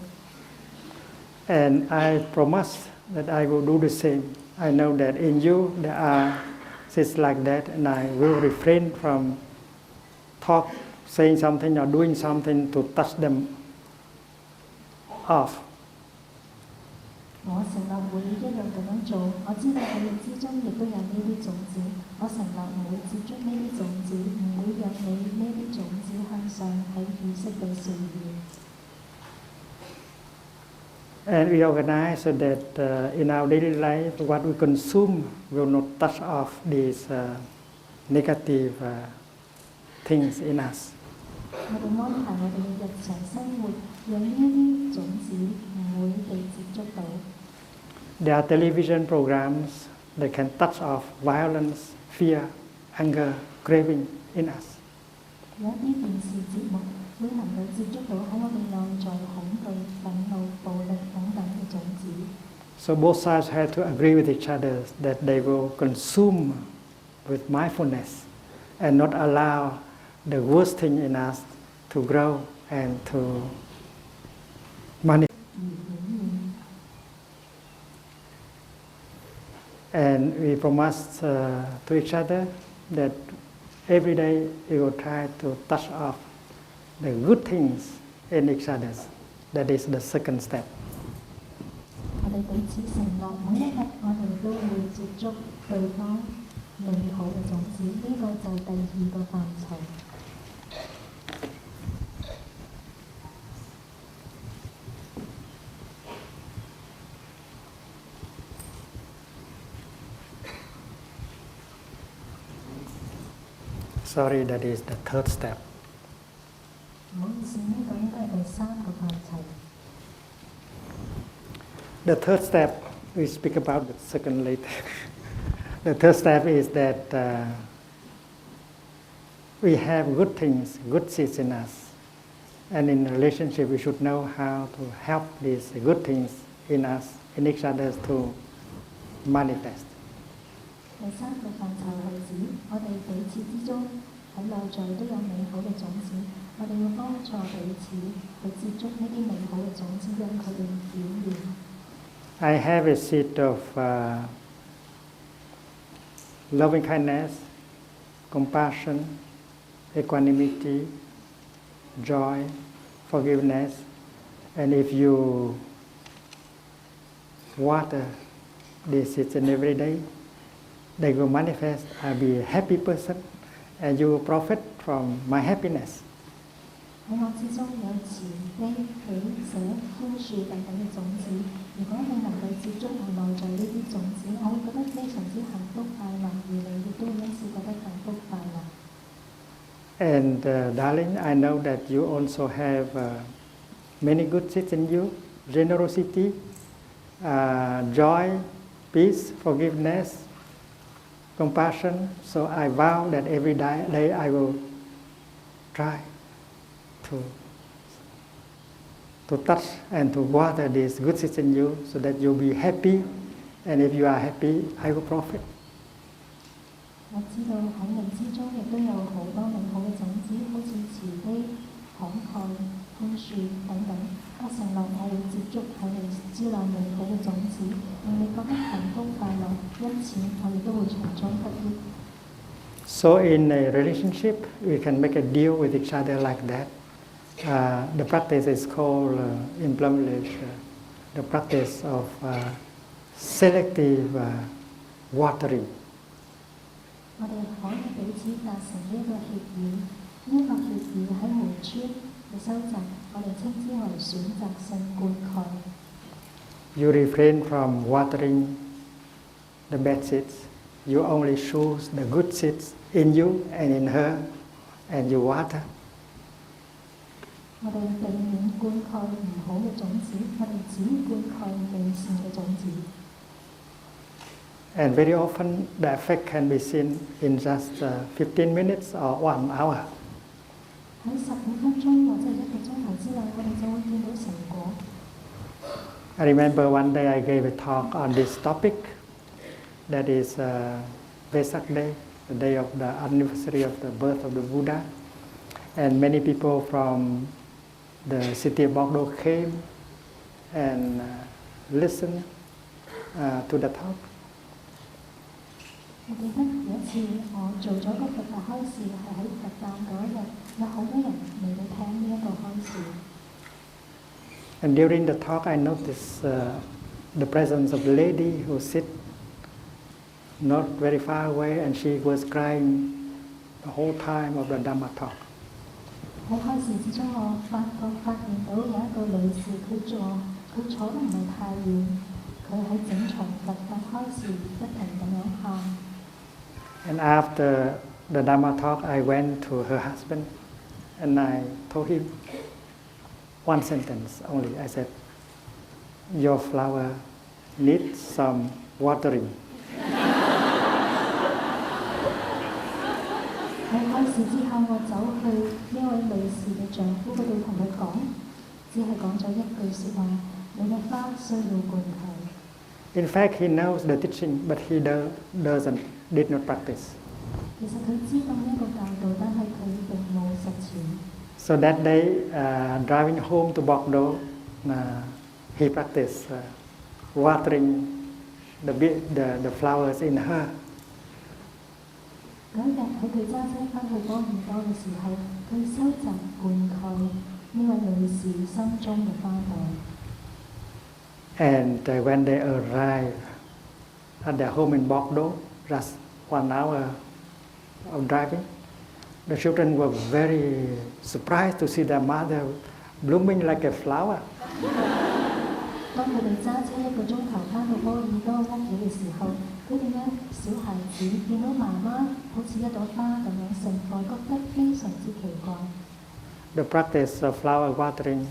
And I promise that I will do the same. I know that in you there are seeds like that, and I will refrain from saying something or doing something to touch them off. 我承諾會一樣咁樣做。我知道喺你之中亦都有呢啲種子。我承諾唔會接觸呢啲種子，唔會讓你呢啲種子向上喺意識地呈現。And we organize so that in our daily life, what we consume will not touch off these negative things in us. 我哋安排我哋嘅日常生活，讓呢啲種子唔會被接觸到。There are television programs that can touch off violence, fear, anger, craving in us. 有一啲電視節目會能夠接觸到喺我哋內在恐懼、憤怒、暴力等等嘅種子。So both sides have to agree with each other that they will consume with mindfulness and not allow the worst thing in us to grow and to manifest. And we promise to each other that every day we will try to touch off the good things in each other. That is the second step. 我哋彼此承諾，每一日我哋都會接觸對方美好嘅種子，呢、個就係第二個範疇。Sorry, that is the third step. 唔好意思，呢、個應該係第三個範疇。The third step, we speak about the second later. The third step is that we have good things, good seeds in us. And in a relationship, we should know how to help these good things in us, in each other to manifest. 第三個範疇係指我哋彼此之中喺內在都有美好嘅種子，我哋要幫助彼此去接觸呢啲美好嘅種子，讓佢哋表現。I have a seed of loving kindness, compassion, equanimity, joy, forgiveness, and if you water these seeds in every day, they will manifest. I'll be a happy person, and you will profit from my happiness. 喺我之中有慈悲、喜捨、寬恕等等嘅種子。如果你能夠接觸我內在呢啲種子，我會覺得非常之幸福快樂，而你亦都會因此覺得幸福快樂。And darling, I know that you also have many good seeds in you: generosity, joy, peace, forgiveness, compassion. So I vow that every day I will try to touch and to water these good seeds in you so that you'll be happy, and if you are happy, I will profit. 我知道喺你之中亦都有好多美好嘅種子，好似慈悲、慷慨、寬恕等等。我承諾我會接觸喺你之內美好嘅種子，令你覺得幸福快樂，因此我亦都會從中得益。So in a relationship, we can make a deal with each other like that. The practice is called, in Plum, the practice of selective watering. 我哋可以彼此達成呢一個協議，呢、個協議喺門村嘅修習，我哋稱之為選擇性灌溉。You refrain from watering the bad seeds. You only choose the good seeds in you and in her, and you water. 我哋避免灌溉唔好嘅種子，我哋只灌溉美善嘅種子。And very often the effect can be seen in just 15 minutes or 1 hour. 喺15分鐘或者1個鐘頭之內，我哋就會見到成果。I remember one day I gave a talk on this topic. That is Vesak Day, the day of the anniversary of the birth of the Buddha. And many people from the city of Bordeaux came and listened to the talk. 我記得有一次我做咗個佛法開示，係喺佛誕嗰一日，有好多人嚟到聽呢一個開示。And during the talk, I noticed the presence of a lady who sit not very far away, and she was crying the whole time of the Dhamma talk. 喺開示之中，我發現到有一個女士，佢坐得唔係太遠，佢喺整場佛法開示不停咁樣喊。And after the Dhamma talk, I went to her husband and I told him one sentence only. I said, "Your flower needs some watering." 喺開示之後，我走去呢位女士嘅丈夫嗰度同佢講，只係講咗一句説話：你嘅花需要灌溉。In fact, he knows the teaching, but he did not practice. 其實佢知道呢個教導，但係佢並冇實踐。So that day, driving home to Bordeaux, he practiced watering the flowers in her. 嗰日喺佢揸車返去波爾多嘅時候，佢收集灌溉呢位女士心中嘅花朵。And when they arrive at their home in Bordeaux, just 1 hour of driving, the children were very surprised to see their mother blooming like a flower. 當佢哋揸車1個鐘頭翻到波爾多屋企嘅時候，佢哋嘅小孩子見到媽媽好似一朵花咁樣盛開，覺得非常之奇怪。The practice of flower watering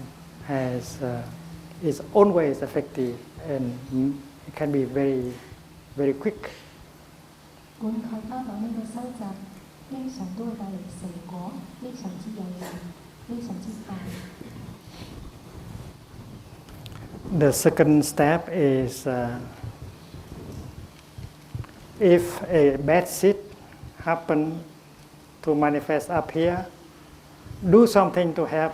is always effective and it can be very, very quick. 灌溉花朵呢個收集，經常都會帶嚟成果，非常之有用，非常之快。The second step is if a bad seed happen to manifest up here, do something to help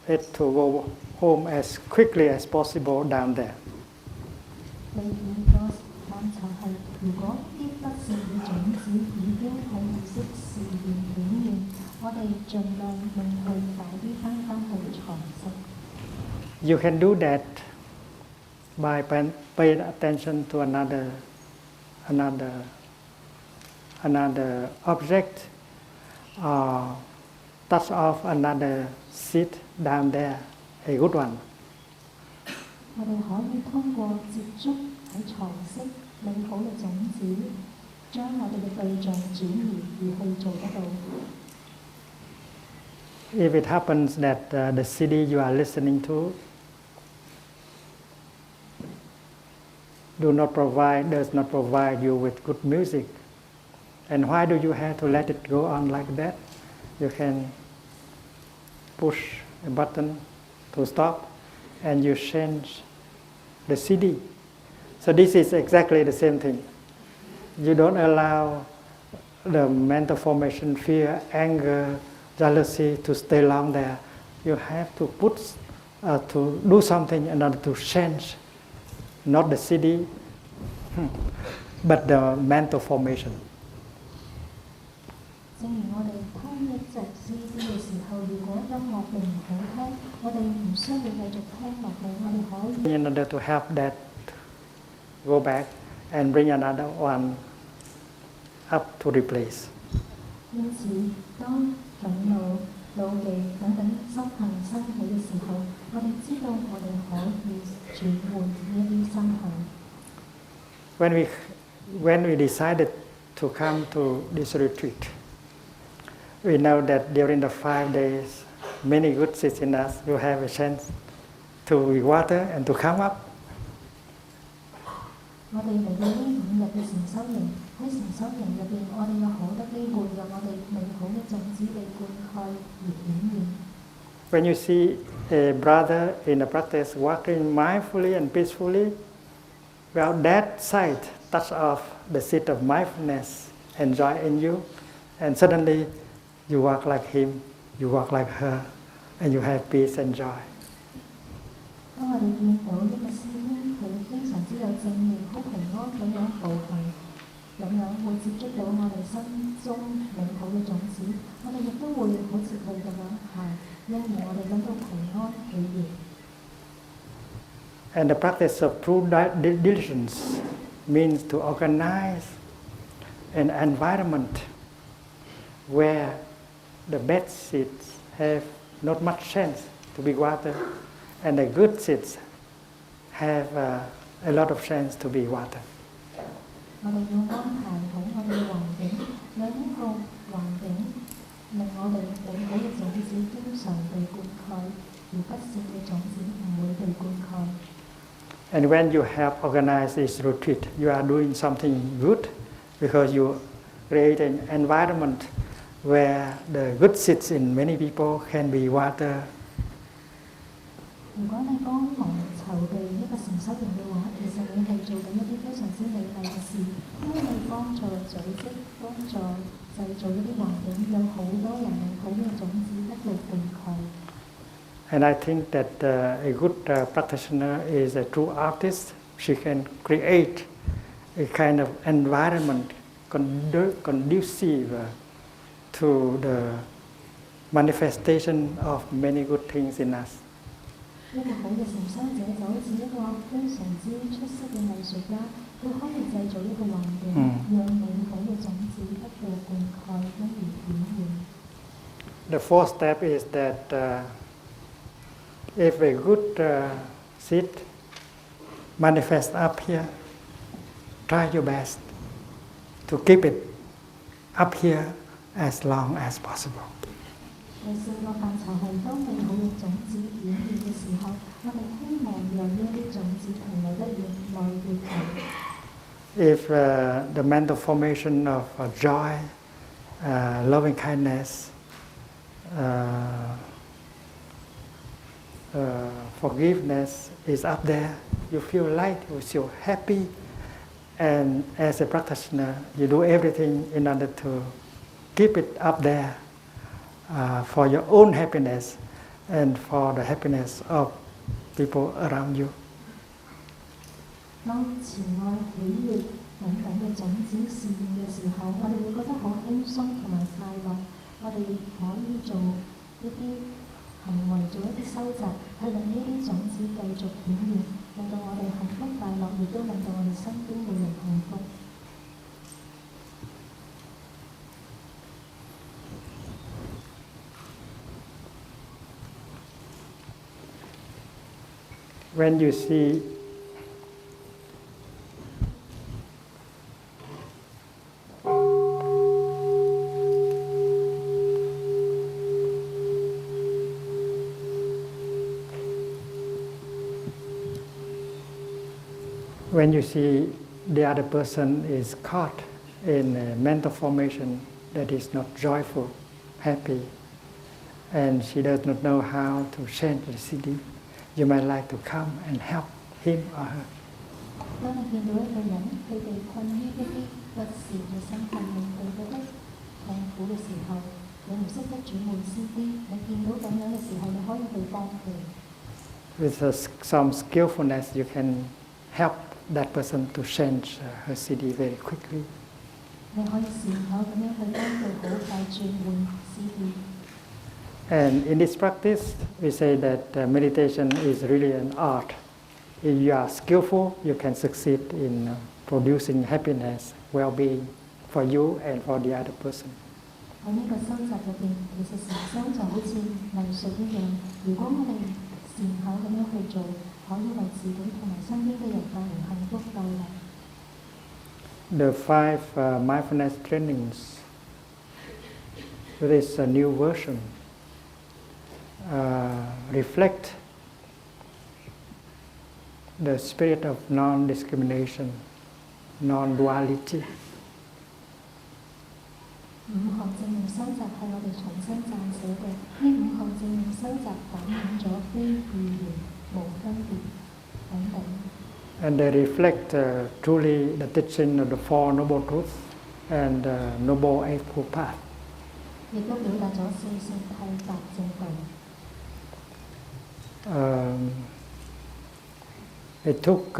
it to go home as quickly as possible down there. 第二個範疇係，如果啲不善嘅種子已經喺意識試驗顯現，我哋盡量令佢快啲翻去床室。You can do that by paying attention to another object, or touch off another seed down there, a good one. 我哋可以通過接觸喺床識美好嘅種子，將我哋嘅對象轉移而去做得到。If it happens that the CD you are listening to does not provide you with good music, and why do you have to let it go on like that? You can push a button to stop, and you change the CD. So this is exactly the same thing. You don't allow the mental formation, fear, anger, jealousy to stay long there. You have to to do something in order to change, not the CD, but the mental formation. 正如我哋聽一隻 CD 嘅時候，如果音樂並唔好聽，我哋唔需要繼續聽落去，我哋可以。In order to help that go back and bring another one up to replace. 因此，當憤怒、妒忌等等心行生起嘅時候，我哋知道我哋可以轉換呢一啲心行。When we decided to come to this retreat, we know that during the 5 days, many good seeds in us will have a chance to be water and to come up. 我哋嚟到呢5日嘅禪修營，喺禪修營入邊，我哋有好多機會讓我哋美好嘅種子被灌溉而顯現。When you see a brother in a practice walking mindfully and peacefully, well, that sight touch off the seed of mindfulness and joy in you, and suddenly you walk like him, you walk like her, and you have peace and joy. 當我哋見到一個師兄，佢非常之有正面、好平安咁樣步行，咁樣會接觸到我哋心中美好嘅種子，我哋亦都會好似佢咁樣行，因為我哋感到平安喜悅。And the practice of true diligence means to organize an environment where the bad seeds have not much chance to be watered, and the good seeds have a lot of chance to be watered. 我哋要安排好我哋嘅環境，讓呢個環境令我哋美好嘅種子經常被灌溉，而不善嘅種子唔會被灌溉。And when you have organized this retreat, you are doing something good because you create an environment where the good seeds in many people can be watered. 如果你幫忙籌備一個禪修營嘅話，其實你係做緊一啲非常之美麗嘅事，因為你幫助組織、幫助製造一啲環境，有好多人有好嘅種子一路灌溉。And I think that a good practitioner is a true artist. She can create a kind of environment conducive to the manifestation of many good things in us. 一個好嘅禪修者就好似一個非常之出色嘅藝術家，佢可以製造一個環境，讓美好嘅種子不斷灌溉，不斷顯現。The fourth step is that if a good seed manifests up here, try your best to keep it up here as long as possible. 第四個範疇係當美好嘅種子顯現嘅時候，我哋希望讓呢啲種子停留得越耐越久。If the mental formation of joy, loving kindness, forgiveness is up there, you feel light, you feel happy, and as a practitioner, you do everything in order to keep it up there for your own happiness and for the happiness of people around you. 當慈愛、喜悅等等嘅種子示現嘅時候，我哋會覺得好輕鬆同埋快樂。我哋可以做一啲行為，做一啲收集，去令呢啲種子繼續顯現，令到我哋幸福快樂，亦都令到我哋身邊嘅人幸福。When you see the other person is caught in a mental formation that is not joyful, happy, and she does not know how to change the city, you might like to come and help him or her. 當你見到一個人，佢哋困於一啲不善嘅身份，令佢覺得痛苦嘅時候，你唔識得轉換思啲，你見到咁樣嘅時候，你可以去幫佢。With some skillfulness, you can help that person to change her city very quickly. 你可以善巧咁樣去幫佢好快轉換思啲。And in this practice, we say that meditation is really an art. If you are skillful, you can succeed in producing happiness, well-being for you and for the other person. 喺呢個修習入邊，其實禪修就好似藝術一樣。如果我哋善巧咁樣去做，可以為自己同埋身邊嘅人帶來幸福快樂。The 5 mindfulness trainings, this new version, reflect the spirit of non-discrimination, non-duality. 5項正念修習係我哋重新撰寫嘅，呢5項正念修習反映咗非二元、無分別等等。And they reflect truly the teaching of the Four Noble Truths and the Noble Eightfold Path. 亦都表達咗四聖諦八正道。It took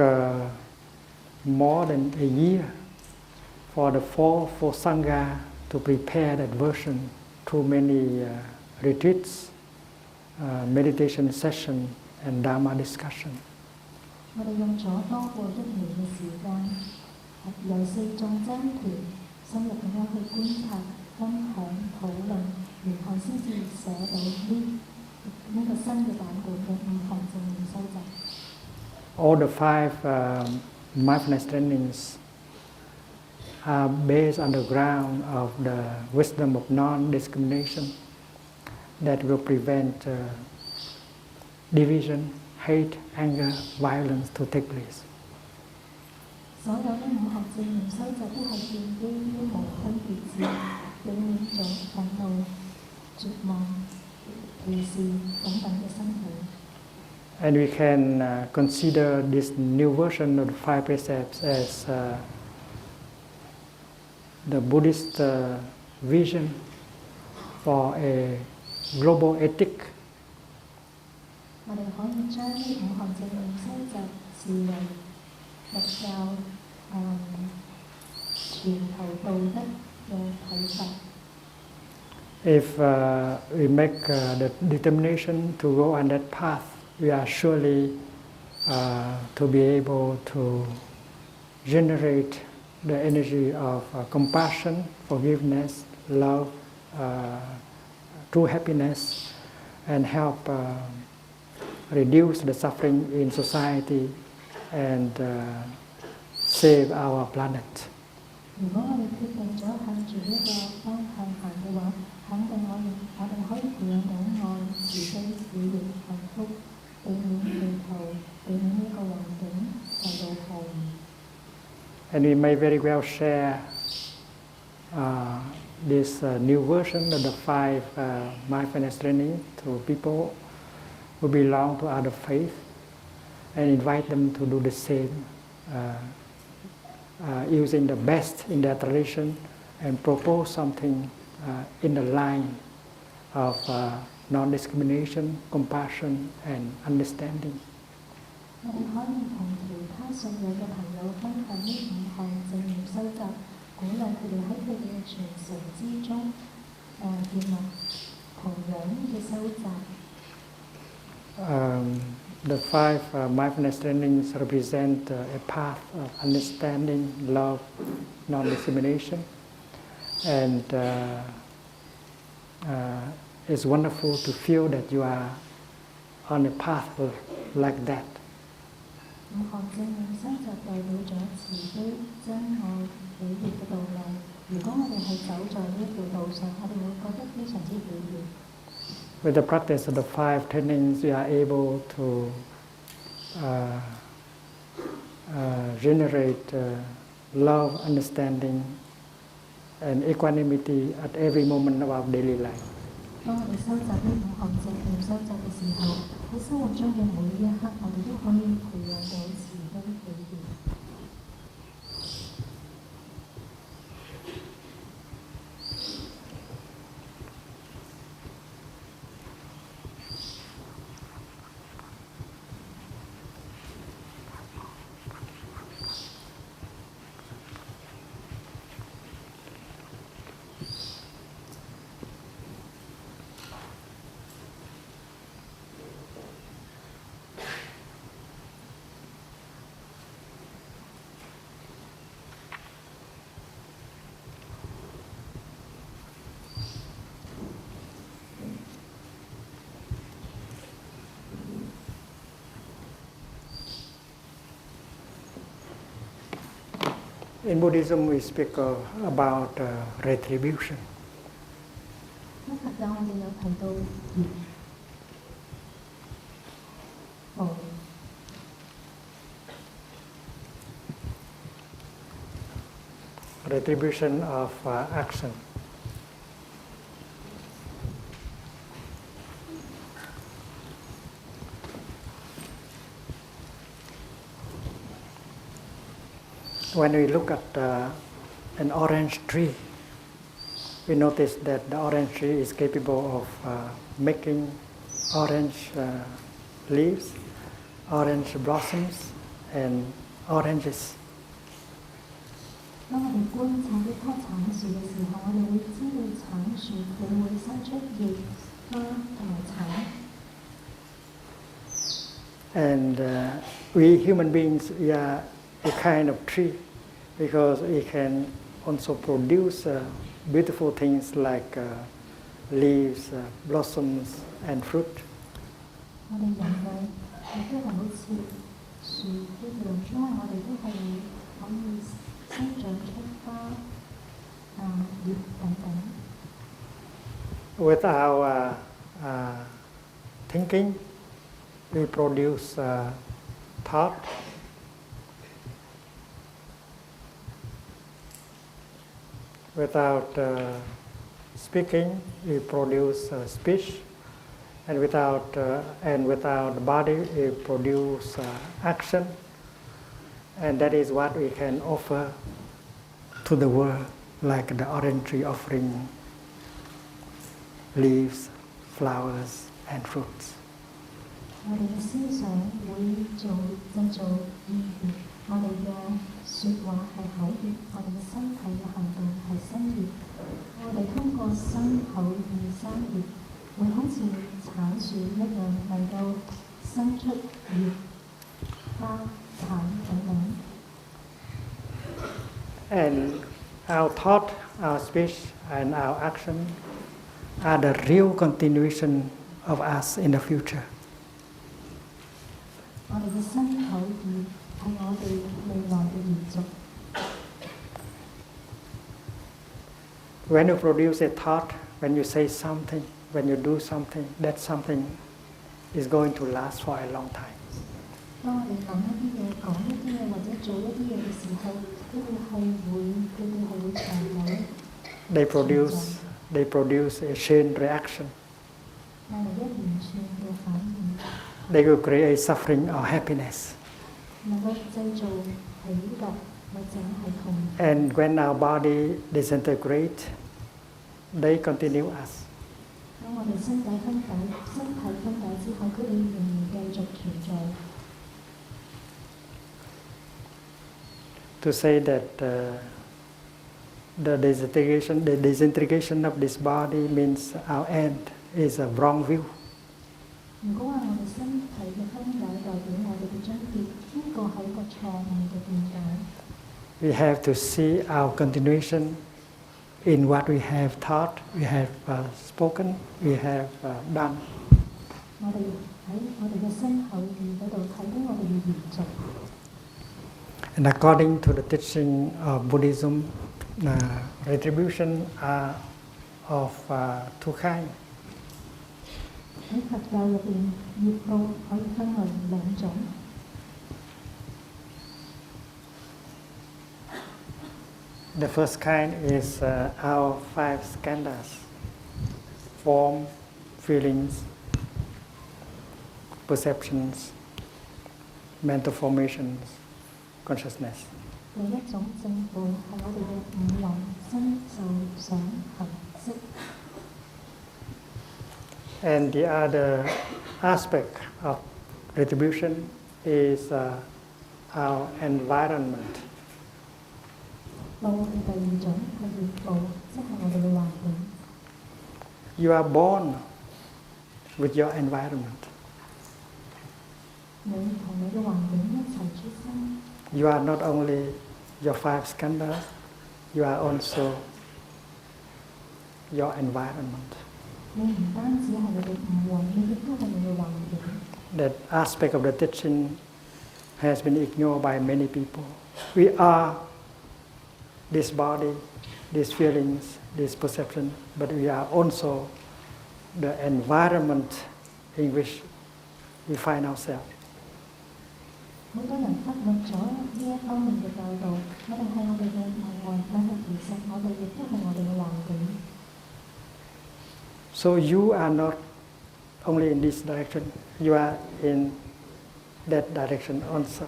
more than a year for the four Sangha to prepare that version through many retreats, meditation sessions, and Dharma discussion. 我哋用咗多過1年嘅時間，由4眾僧團深入咁樣去觀察、分享、討論，然後先至寫到呢個新嘅版本嘅5項正念修習。All the 5 mindfulness trainings are based on the ground of the wisdom of non-discrimination that will prevent division, hate, anger, violence to take place. 所有呢5項正念修習都係建基於無分別智，避免咗憤怒、絕望、歧視等等嘅生起。And we can consider this new version of the 5 precepts as the Buddhist vision for a global ethic. 我哋可以將呢5項正念修習視為佛教全球道德嘅睇法。If we make the determination to go on that path, we are surely to be able to generate the energy of compassion, forgiveness, love, true happiness, and help reduce the suffering in society and save our planet. 如果我哋決定咗向住呢個方向行嘅話，肯定我哋可以培養到愛、慈悲、喜悅、幸福，避免地球、避免呢個環境受到破壞。And we may very well share this new version of the 5 mindfulness training to people who belong to other faiths and invite them to do the same, using the best in their tradition and propose something in the line of non-discrimination, compassion, and understanding. 我哋可以同其他信仰嘅朋友分享呢5項正念修習，鼓勵佢哋喺佢哋嘅傳承之中建立同樣嘅修習。The 5 mindfulness trainings represent a path of understanding, love, non-discrimination, and it's wonderful to feel that you are on a path like that. 5項正念修習代表咗慈悲、真愛、喜悅嘅道路。如果我哋係走在呢條路上，我哋會覺得非常之喜悅。With the practice of the 5 trainings, we are able to generate love, understanding, and equanimity at every moment of our daily life. 當我哋修習呢5項正念修習嘅時候，喺生活中嘅每一刻，我哋都可以培養到慈悲喜悅。In Buddhism, we speak about retribution. 喺佛教，我哋有提到業報。Retribution of action. When we look at an orange tree, we notice that the orange tree is capable of making orange leaves, orange blossoms, and oranges. 當我哋觀察一棵橙樹嘅時候，我哋會知道橙樹佢會生出葉、花同埋橙。And we human beings, we are a kind of tree because we can also produce beautiful things like leaves, blossoms, and fruit. 我哋人類亦都係好似樹一樣，因為我哋都係可以生長出花、葉等等。With our thinking, we produce thought. Without speaking, we produce speech, and without the body, we produce action, and that is what we can offer to the world, like the orange tree offering leaves, flowers, and fruits. 我哋嘅思想會製造意義，我哋嘅説話係口語，我哋嘅身體嘅行動係身語。我哋通過身口意三業，會好似橙樹一樣，能夠生生出葉、花、橙等等。And our thought, our speech, and our action are the real continuation of us in the future. 我哋嘅身口意係我哋未來嘅延續。When you produce a thought, when you say something, when you do something, that something is going to last for a long time. 當我哋諗一啲嘢、講一啲嘢或者做一啲嘢嘅時候，佢哋係會長久。They produce a chain reaction. 帶嚟一連串嘅反應。They will create suffering or happiness. 能夠製造喜樂或者係痛。And when our body disintegrates, they continue us. 當我哋身體分解之後，佢哋仍然繼續存在。To say that the disintegration of this body means our end is a wrong view. 如果話我哋身體嘅分解代表我哋嘅終結，呢個係一個錯誤嘅見解。We have to see our continuation in what we have thought, we have spoken, we have done. 我哋喺我哋嘅身口意嗰度睇到我哋嘅延續。And according to the teaching of Buddhism, retribution are of two kinds. 喺佛教入邊，業報可以分為兩種。The first kind is our five skandhas: form, feelings, perceptions, mental formations, consciousness. 第一種正報係我哋嘅五蘊、身、受、想、行、識。And the other aspect of retribution is our environment. 報嘅第二種係業報，即係我哋嘅環境。You are born with your environment. 你同你嘅環境一齊出生。You are not only your five skandhas, you are also your environment. 你唔單止係你嘅五蘊，你亦都係你嘅環境。That aspect of the teaching has been ignored by many people. We are this body, these feelings, this perception, but we are also the environment in which we find ourselves. 好多人忽略咗呢一方面嘅教導，我哋係我哋嘅五蘊，但係其實我哋亦都係我哋嘅環境。So you are not only in this direction, you are in that direction also.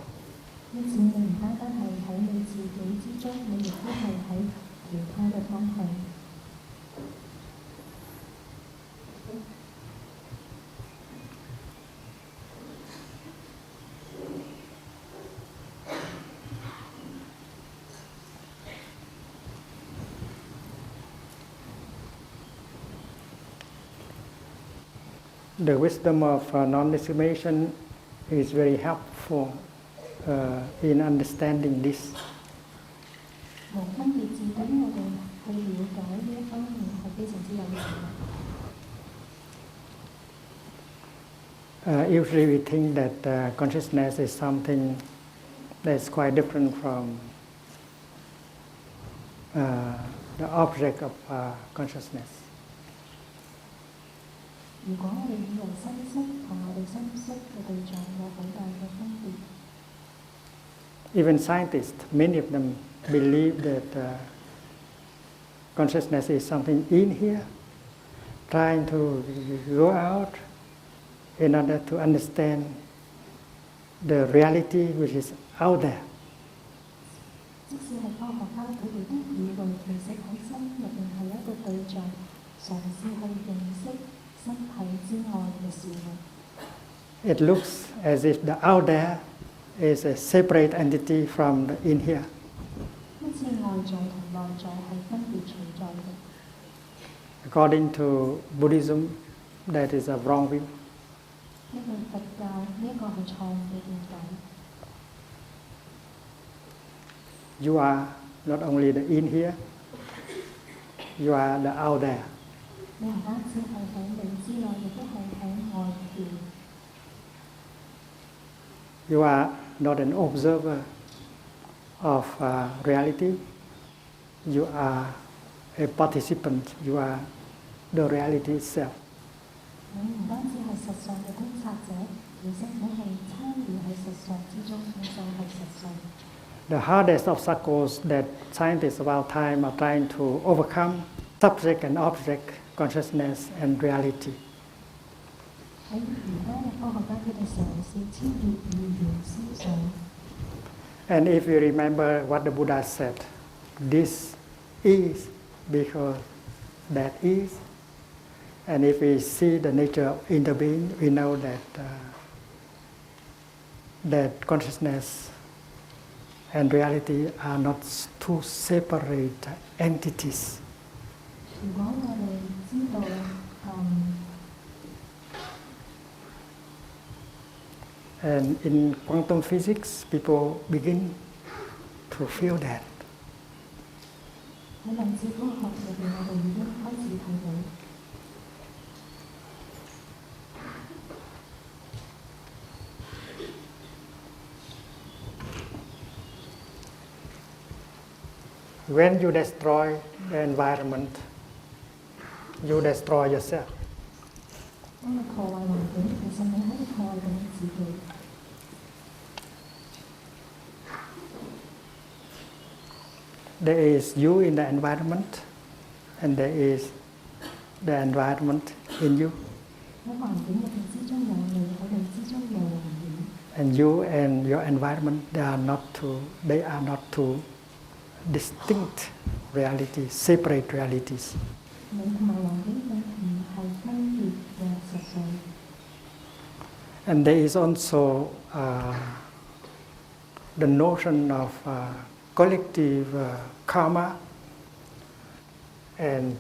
因此你唔單單係喺你自己之中，你亦都係喺其他嘅方向。The wisdom of non-discrimination is very helpful in understanding this. 無分別智對於我哋去了解呢一方面係非常之有用嘅。Usually we think that consciousness is something that's quite different from the object of consciousness. 如果我哋以為心識同我哋心識嘅對象有好大嘅分別。Even scientists, many of them believe that consciousness is something in here, trying to go out in order to understand the reality which is out there. 即使係科學家，佢哋都以為其實喺心入邊係一個對象，嘗試去認識身體之外嘅事物。It looks as if the out there is a separate entity from the in here. 好似外在同內在係分別存在嘅。According to Buddhism, that is a wrong view. 因為佛教呢一個係錯誤嘅見解。You are not only the in here, you are the out there. 你唔單止係喺你之內，亦都係喺外邊。You are not an observer of reality. You are a participant. You are the reality itself. 你唔單止係實相嘅觀察者，而且你係參與喺實相之中，你就係實相。The hardest obstacles that scientists of our time are trying to overcome, subject and object, consciousness and reality. 喺而家嘅科學家，佢哋嘗試超越語言思想。And if you remember what the Buddha said, this is because that is. And if we see the nature of interbeing, we know that that consciousness and reality are not two separate entities. 如果我哋知道And in quantum physics, people begin to feel that. 喺量子科學入邊，我哋已經開始睇到。When you destroy the environment, you destroy yourself. 當你破壞環境，其實你喺度破壞緊自己。There is you in the environment, and there is the environment in you. 喺環境入邊之中有你，喺你之中有環境。And you and your environment, they are not two distinct realities, separate realities. 你同埋環境並唔係分別嘅實相。And there is also the notion of collective karma and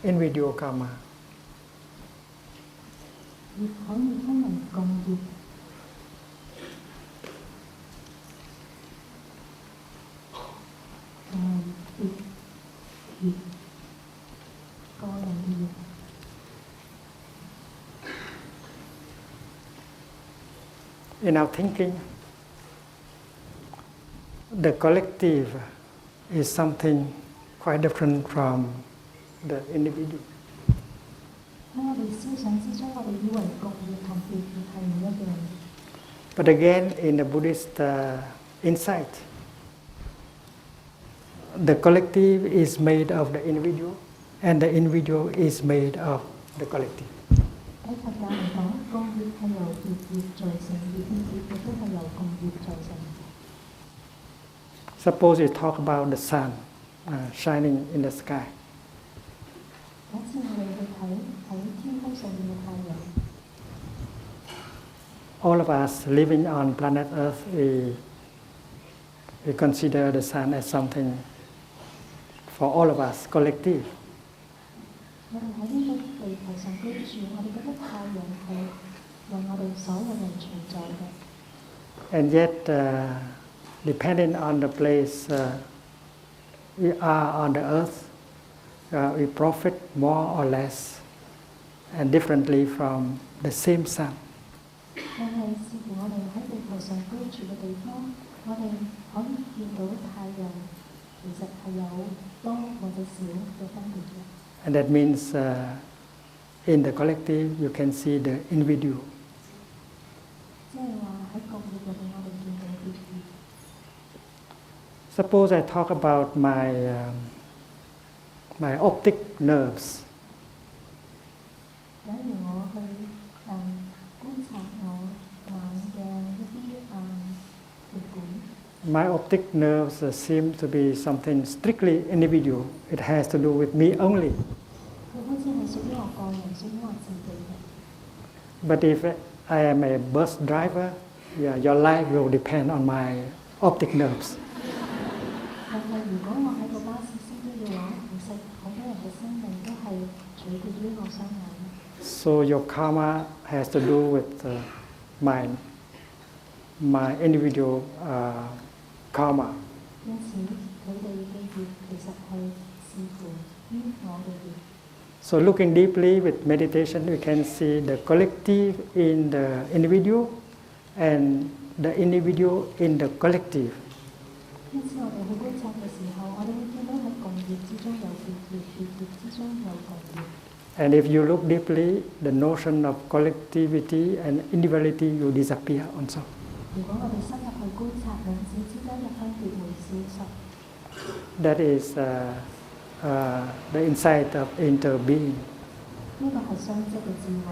individual karma. 亦可以分為共業。個人業。In our thinking, the collective is something quite different from the individual. 喺我哋思想之中，我哋以為共業同別業係唔一樣。But again, in the Buddhist insight, the collective is made of the individual, and the individual is made of the collective. 喺佛教嚟講，共業係由別業造成，而別業亦都係由共業造成。Suppose you talk about the sun shining in the sky. 假設我哋去睇喺天空上面嘅太陽。All of us living on planet Earth, we consider the sun as something for all of us, collective. 我哋喺呢個地球上居住，我哋覺得太陽係為我哋所有人存在嘅。And yet, depending on the place we are on the earth, we profit more or less and differently from the same sun. 但係視乎我哋喺地球上居住嘅地方，我哋可以見到太陽其實係有多或者少嘅分別嘅。And that means in the collective you can see the individual. 即係話喺共業入邊，我哋見到別業。Suppose I talk about my optic nerves. 假如我去觀察我眼嘅一啲血管。My optic nerves seem to be something strictly individual. It has to do with me only. 佢好似係屬於我個人，屬於我自己嘅。But if I am a bus driver, your life will depend on my optic nerves. 但係如果我喺個巴士司機嘅話，其實好多人嘅生命都係取決於我雙眼。So your karma has to do with my individual karma. 因此，佢哋嘅業其實係視乎於我嘅業。So looking deeply with meditation, we can see the collective in the individual and the individual in the collective. 因此，我哋去觀察嘅時候，我哋會見到喺共業之中有別業，別業之中有共業。And if you look deeply, the notion of collectivity and individuality will disappear also. 如果我哋深入去觀察兩者之間嘅分別會消失。That is the insight of interbeing. 呢個係相即嘅智慧。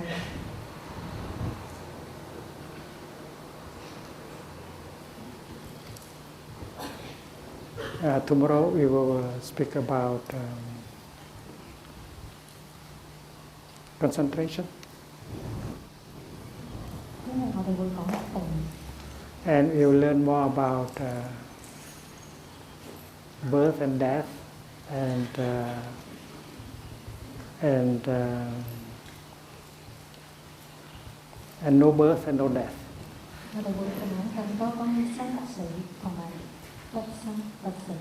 Tomorrow we will speak about concentration. 因為我哋會講定。And we will learn more about birth and death and no birth and no death. 我哋會講更多關於生死同埋不生不死。